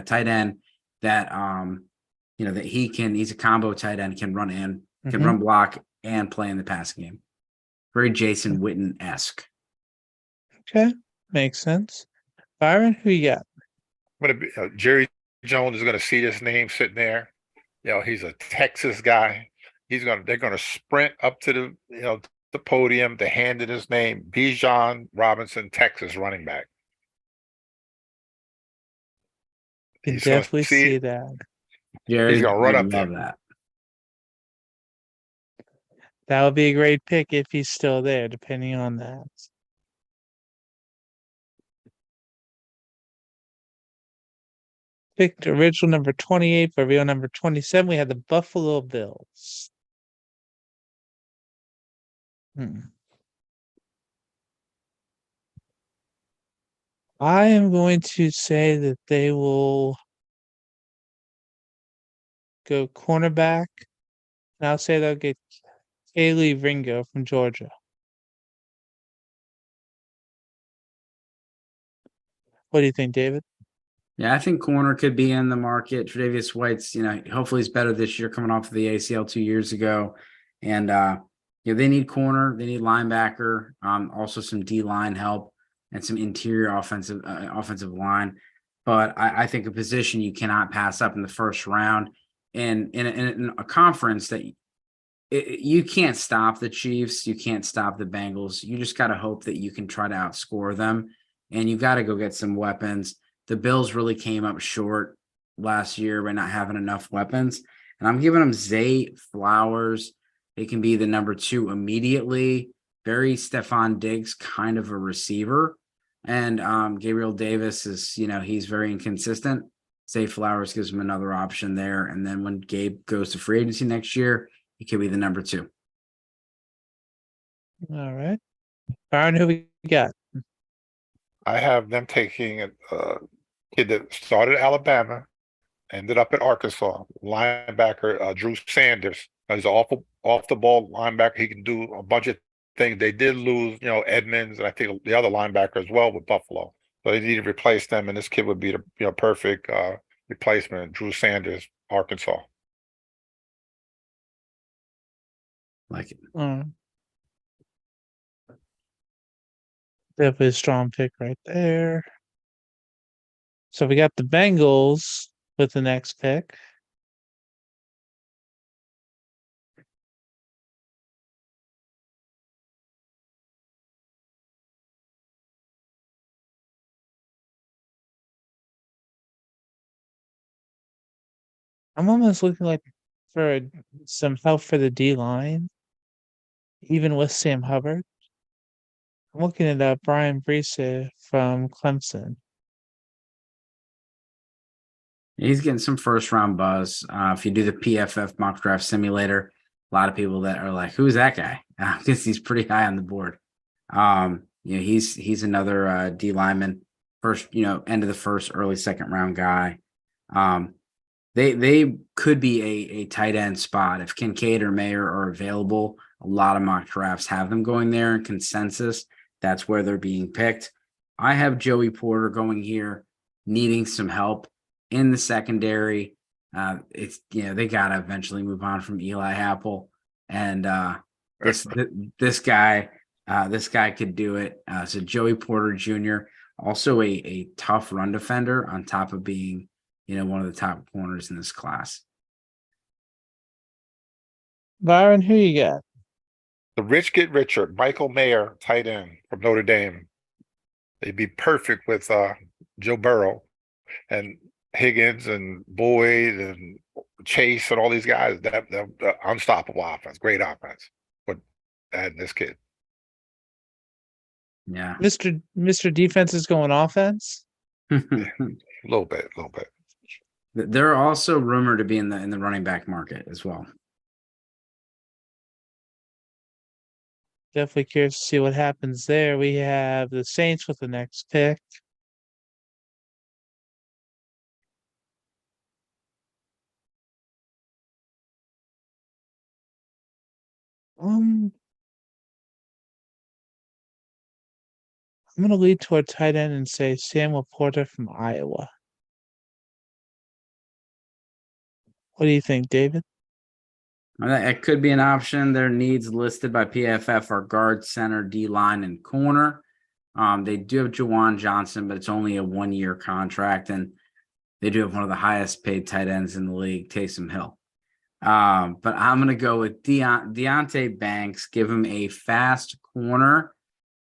tight end that, that he's a combo tight end, can run in, can run block and play in the passing game. Very Jason Witten-esque. Okay. Makes sense. Byron, who you got? Jerry Jones is going to see this name sitting there. He's a Texas guy. They're going to sprint up to the podium to hand in his name. Bijan Robinson, Texas running back. Can definitely see that. Jerry's going to run up there. That. That would be a great pick if he's still there, depending on that. Picked original number 28, but real number 27. We had the Buffalo Bills. I am going to say that they will go cornerback. And I'll say they'll get Kaylee Ringo from Georgia. What do you think, David? Yeah, I think corner could be in the market. Tre'Davious White's, hopefully he's better this year coming off of the ACL 2 years ago. And, they need corner, they need linebacker, also some D-line help and some interior offensive line. But I think a position you cannot pass up in the first round. And in a conference that you can't stop the Chiefs, you can't stop the Bengals. You just got to hope that you can try to outscore them. And you got to go get some weapons. The Bills really came up short last year by not having enough weapons. And I'm giving them Zay Flowers. They can be the number 2 immediately. Very Stephon Diggs kind of a receiver. And Gabriel Davis is, he's very inconsistent. Zay Flowers gives him another option there. And then when Gabe goes to free agency next year, he could be the number 2. All right. Byron, who we got? I have them taking a kid that started at Alabama, ended up at Arkansas, linebacker Drew Sanders. He's an awful off the ball linebacker. He can do a bunch of things. They did lose, Edmonds, and I think the other linebacker as well with Buffalo. So they need to replace them, and this kid would be the perfect replacement. Drew Sanders, Arkansas. Like it. Definitely a strong pick right there. So we got the Bengals with the next pick. I'm almost looking like for some help for the D line, even with Sam Hubbard. I'm looking at Brian Brees from Clemson. He's getting some first round buzz. If you do the PFF mock draft simulator, a lot of people that are like, "Who's that guy?" Because he's pretty high on the board. He's another D lineman, first, end of the first, early second round guy. They could be a tight end spot if Kincaid or Mayer are available. A lot of mock drafts have them going there. In consensus, that's where they're being picked. I have Joey Porter going here, needing some help in the secondary. They gotta eventually move on from Eli Apple, and this guy could do it. So Joey Porter Jr., also a tough run defender on top of being one of the top corners in this class. Byron, who you got? The rich get richer. Michael Mayer, tight end from Notre Dame. They'd be perfect with Joe Burrow and Higgins and Boyd and Chase and all these guys. That unstoppable offense, great offense. But add this kid. Yeah, Mr. Defense is going offense. A little bit. They're also rumored to be in the running back market as well. Definitely curious to see what happens there. We have the Saints with the next pick. I'm going to lead toward tight end and say Samuel Porter from Iowa. What do you think, David? It could be an option. Their needs listed by PFF are guard, center, D line, and corner. They do have Jawan Johnson, but it's only a 1-year contract, and they do have one of the highest paid tight ends in the league, Taysom Hill. But I'm going to go with Deonte Banks, give him a fast corner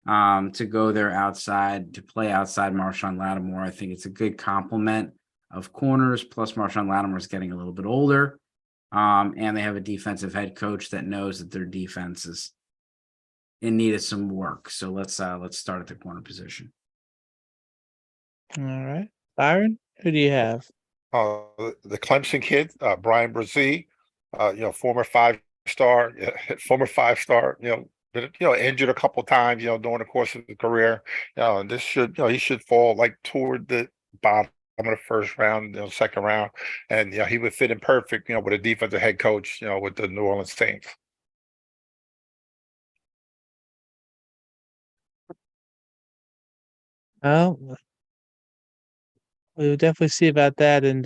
to go there outside, to play outside Marshawn Lattimore. I think it's a good complement of corners, plus Marshawn Lattimore is getting a little bit older. And they have a defensive head coach that knows that their defense is in need of some work. So let's start at the corner position. All right. Byron, who do you have? The Clemson kid, Brian Brzee, former five-star, been, injured a couple times, during the course of his career. And this he should fall like toward the bottom of the first round, second round. And he would fit in perfect, with a defensive head coach, with the New Orleans Saints. Oh, we would definitely see about that. And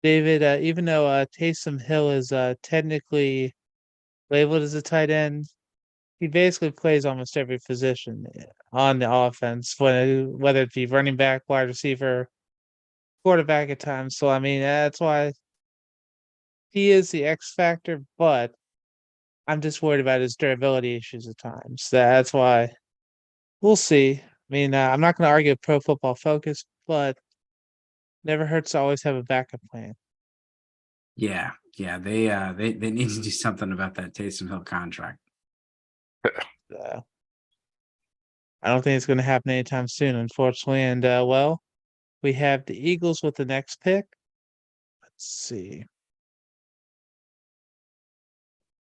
David, even though Taysom Hill is technically labeled as a tight end, he basically plays almost every position on the offense, whether it be running back, wide receiver, quarterback at times. So I mean, that's why he is the X factor, but I'm just worried about his durability issues at times. That's why we'll see. I mean, I'm not going to argue Pro Football Focus, but never hurts to always have a backup plan. Yeah, they need to do something about that Taysom Hill contract. I don't think it's going to happen anytime soon, unfortunately. And We have the Eagles with the next pick. Let's see.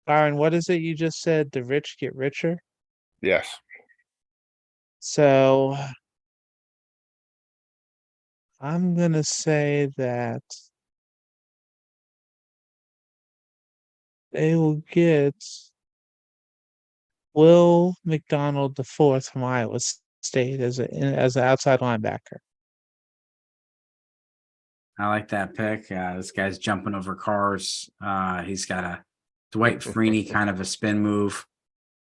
Byron, what is it you just said? The rich get richer? Yes. So I'm gonna say that they will get Will McDonald the fourth from Iowa State as an outside linebacker. I like that pick. This guy's jumping over cars. He's got a Dwight Freeney kind of a spin move.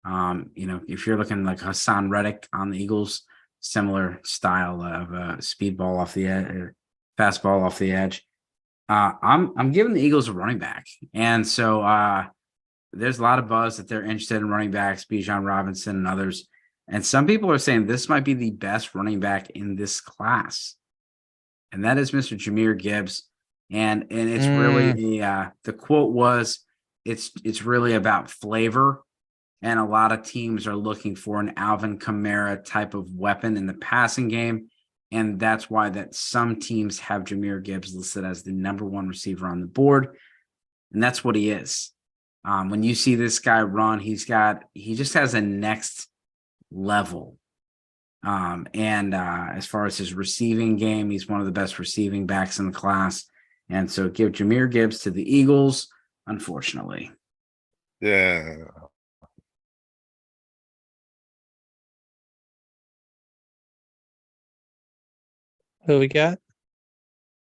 If you're looking like Hassan Reddick on the Eagles, similar style of speed ball off the edge, or fastball off the edge. I'm giving the Eagles a running back, and so there's a lot of buzz that they're interested in running backs, Bijan Robinson and others. And some people are saying this might be the best running back in this class. And that is Mr. Jahmyr Gibbs. And it's really the quote was, it's really about flavor. And a lot of teams are looking for an Alvin Kamara type of weapon in the passing game. And that's why that some teams have Jahmyr Gibbs listed as the #1 receiver on the board. And that's what he is. When you see this guy run, he just has a next level. As far as his receiving game, he's one of the best receiving backs in the class. And so give Jahmyr Gibbs to the Eagles, unfortunately. Yeah. Who we got?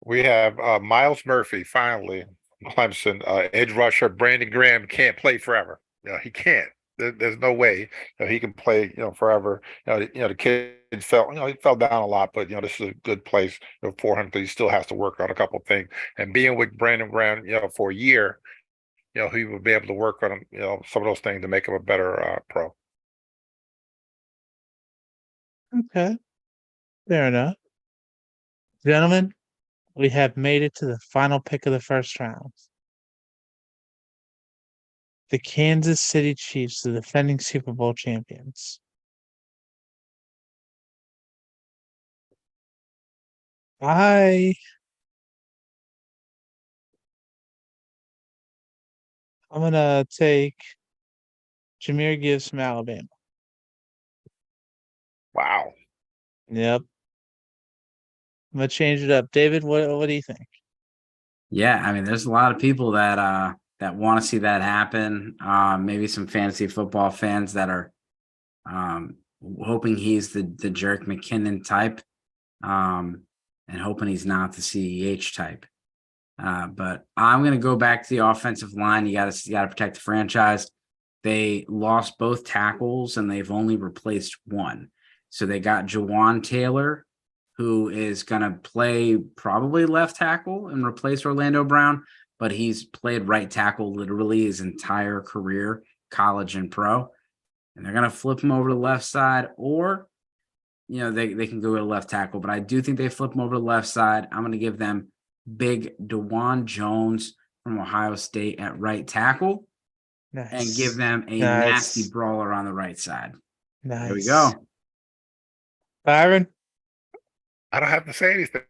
We have Miles Murphy, finally, Clemson, edge rusher. Brandon Graham can't play forever. He can't. There's no way he can play, forever. The kid fell, he fell down a lot, but this is a good place for him. But he still has to work on a couple of things. And being with Brandon Graham, for a year, he will be able to work on some of those things to make him a better pro. Okay, fair enough. Gentlemen, we have made it to the final pick of the first round. The Kansas City Chiefs, the defending Super Bowl champions. I'm gonna take Jahmyr Gibbs from Alabama. Wow. Yep. I'm gonna change it up. David, what do you think? Yeah, I mean, there's a lot of people that want to see that happen. Maybe some fantasy football fans that are hoping he's the Jerick McKinnon type, and hoping he's not the CEH type. But I'm going to go back to the offensive line. You got to protect the franchise. They lost both tackles and they've only replaced one. So they got Jawan Taylor, who is going to play probably left tackle and replace Orlando Brown, but he's played right tackle literally his entire career, college and pro. And they're going to flip him over to the left side, or, they can go to left tackle. But I do think they flip him over to the left side. I'm going to give them big DeJuan Jones from Ohio State at right tackle. Nice. And give them a nasty brawler on the right side. Nice. There we go. Byron? I don't have to say anything.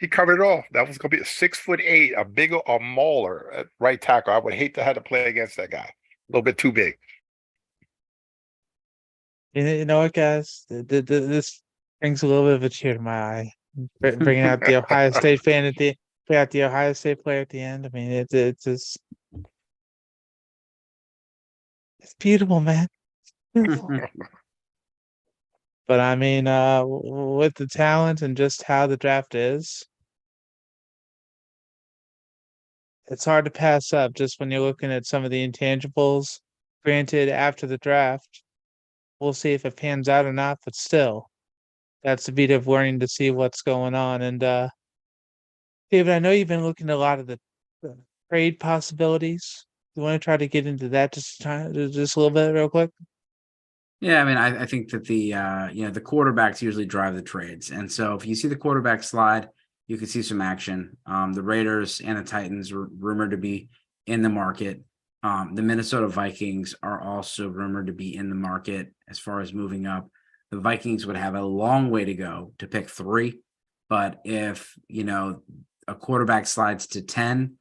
He covered it all. That was going to be a 6'8", a mauler at right tackle. I would hate to have to play against that guy. A little bit too big. You know what, guys? This brings a little bit of a tear to my eye. Bringing out the Ohio State fan the Ohio State player at the end. I mean, it's just, it's beautiful, man. Beautiful. But I mean, with the talent and just how the draft is, it's hard to pass up just when you're looking at some of the intangibles. Granted, after the draft, we'll see if it pans out or not, but still, that's the beauty of learning to see what's going on. And David, I know you've been looking at a lot of the trade possibilities. You want to try to get into that just a little bit real quick? Yeah, I mean, I think that the quarterbacks usually drive the trades. And so if you see the quarterback slide, you can see some action. The Raiders and the Titans are rumored to be in the market. The Minnesota Vikings are also rumored to be in the market as far as moving up. The Vikings would have a long way to go to pick 3. But if, a quarterback slides to 10,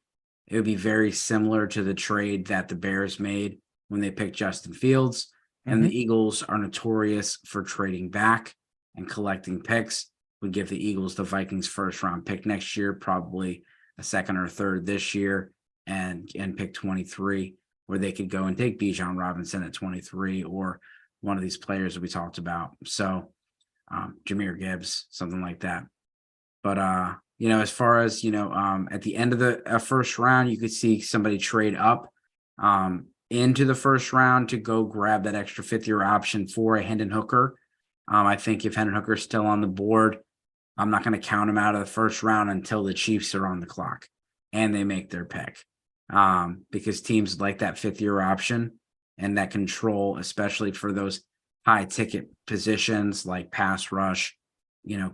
it would be very similar to the trade that the Bears made when they picked Justin Fields. And the Eagles are notorious for trading back and collecting picks. We give the Eagles the Vikings first round pick next year, probably a second or third this year, and pick 23, where they could go and take Bijan Robinson at 23 or one of these players that we talked about. So Jahmyr Gibbs, something like that. But as far as at the end of the first round, you could see somebody trade up into the first round to go grab that extra fifth-year option for a Hendon Hooker. I think if Hendon Hooker is still on the board, I'm not going to count him out of the first round until the Chiefs are on the clock and they make their pick. Because teams like that fifth-year option and that control, especially for those high-ticket positions like pass rush,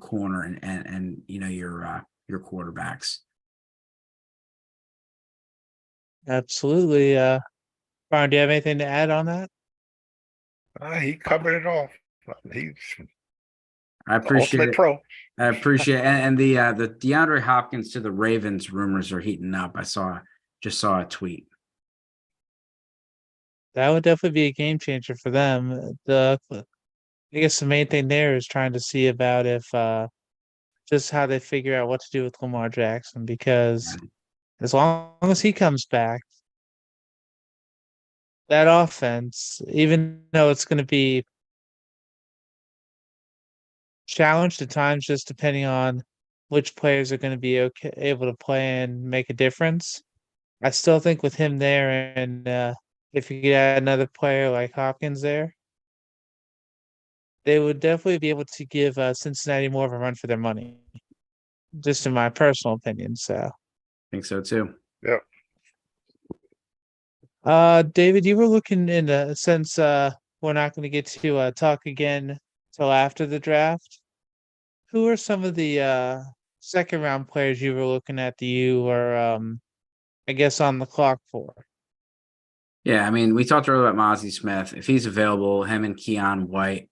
corner and your quarterbacks. Absolutely. Byron, do you have anything to add on that? He covered it all. He's I appreciate it. pro. I appreciate it. And the DeAndre Hopkins to the Ravens rumors are heating up. I just saw a tweet. That would definitely be a game changer for them. I guess the main thing there is trying to see about if just how they figure out what to do with Lamar Jackson, because as long as he comes back, that offense, even though it's going to be challenged at times, just depending on which players are going to be able to play and make a difference, I still think with him there, and if you could add another player like Hopkins there, they would definitely be able to give Cincinnati more of a run for their money. Just in my personal opinion. So I think so too. Yep. David, you were looking into, since we're not going to get to talk again till after the draft, who are some of the second round players you were looking at that you were I guess on the clock for? Yeah, I mean, we talked earlier about Mozzie Smith. If he's available, him and Keon White.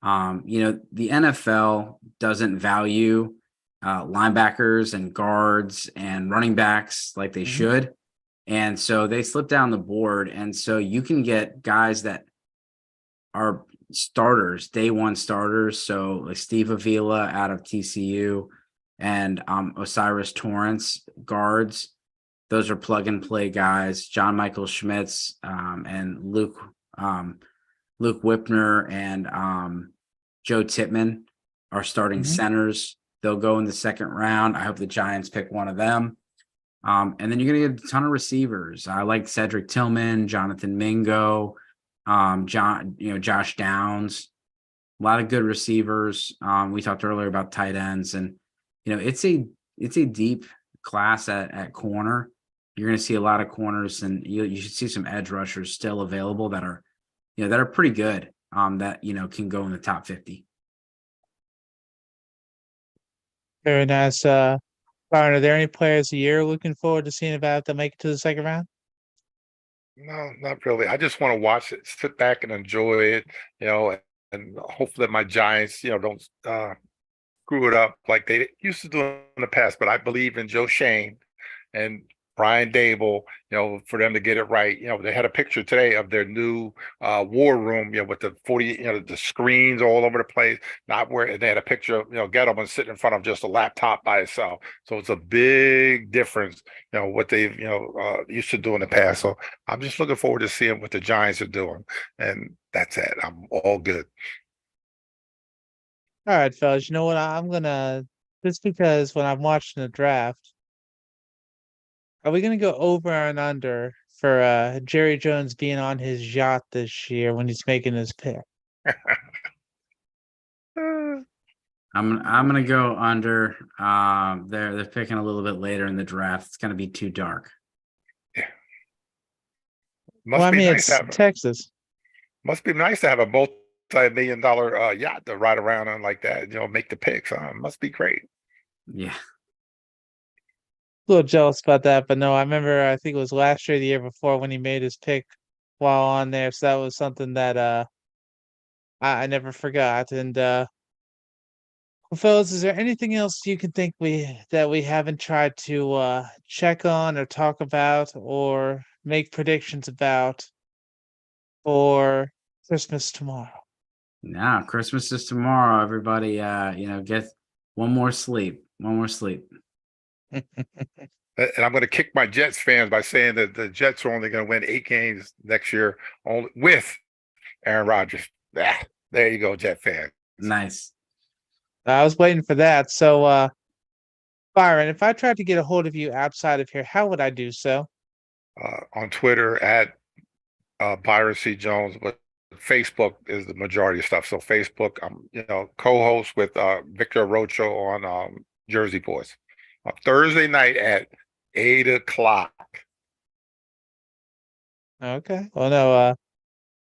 The NFL doesn't value linebackers and guards and running backs like they should. And so they slip down the board. And so you can get guys that are starters, day one starters. So like Steve Avila out of TCU and Osiris Torrance, guards. Those are plug and play guys. John Michael Schmitz and Luke Whipner and Joe Tippmann are starting centers. They'll go in the second round. I hope the Giants pick one of them. And then you're going to get a ton of receivers. I like Cedric Tillman, Jonathan Mingo, Josh Downs. A lot of good receivers. We talked earlier about tight ends, and it's a deep class at corner. You're going to see a lot of corners, and you should see some edge rushers still available that are pretty good. That can go in the top 50. Very nice. Byron, are there any players that you're looking forward to seeing about that make it to the second round? No, not really. I just want to watch it, sit back and enjoy it, and hopefully my Giants, don't screw it up like they used to do in the past. But I believe in Joe Shane and Brian Dable, for them to get it right. They had a picture today of their new war room, with the 40, the screens all over the place, not where they had a picture of, Gettleman sitting in front of just a laptop by itself. So it's a big difference, what they've, used to do in the past. So I'm just looking forward to seeing what the Giants are doing. And that's it. I'm all good. All right, fellas, you know what? I'm gonna, just because when I'm watching the draft, are we gonna go over and under for Jerry Jones being on his yacht this year when he's making his pick? I'm gonna go under. They're picking a little bit later in the draft. It's gonna be too dark. Yeah. It's Texas. Must be nice to have a multi-million-dollar yacht to ride around on like that. Make the picks. Must be great. Yeah. A little jealous about that, but no, I remember, I think it was last year, the year before, when he made his pick while on there. So that was something that I never forgot. And Well, fellas, is there anything else you can think that we haven't tried to check on or talk about or make predictions about for Christmas tomorrow? Now, Christmas is tomorrow. Everybody, get one more sleep. One more sleep. And I'm going to kick my Jets fans by saying that the Jets are only going to win 8 games next year, only with Aaron Rodgers. There you go, Jet fans. Nice. I was waiting for that. So, Byron, if I tried to get a hold of you outside of here, how would I do so? On Twitter at Byron C. Jones, but Facebook is the majority of stuff. So Facebook, I'm co-host with Victor Rocho on Jersey Boys on Thursday night at 8 o'clock. Okay. Well, no,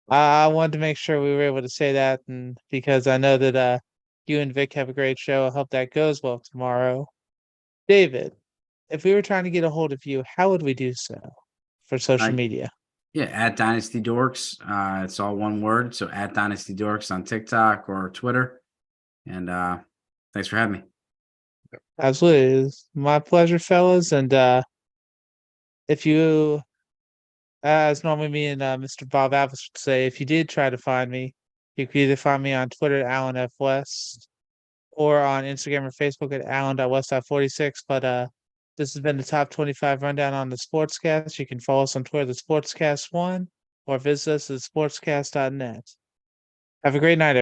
I wanted to make sure we were able to say that, and because I know that you and Vic have a great show. I hope that goes well tomorrow. David, if we were trying to get a hold of you, how would we do so for social media? Yeah, at Dynasty Dorks. It's all one word. So at Dynasty Dorks on TikTok or Twitter. And thanks for having me. Absolutely. It's my pleasure, fellas. And if you, as normally me and Mr. Bob Apps would say, if you did try to find me, you could either find me on Twitter at Alan F. West or on Instagram or Facebook at Alan.West.46. But this has been the top 25 rundown on the Sportscast. You can follow us on Twitter, the Sportscast1, or visit us at sportscast.net. Have a great night,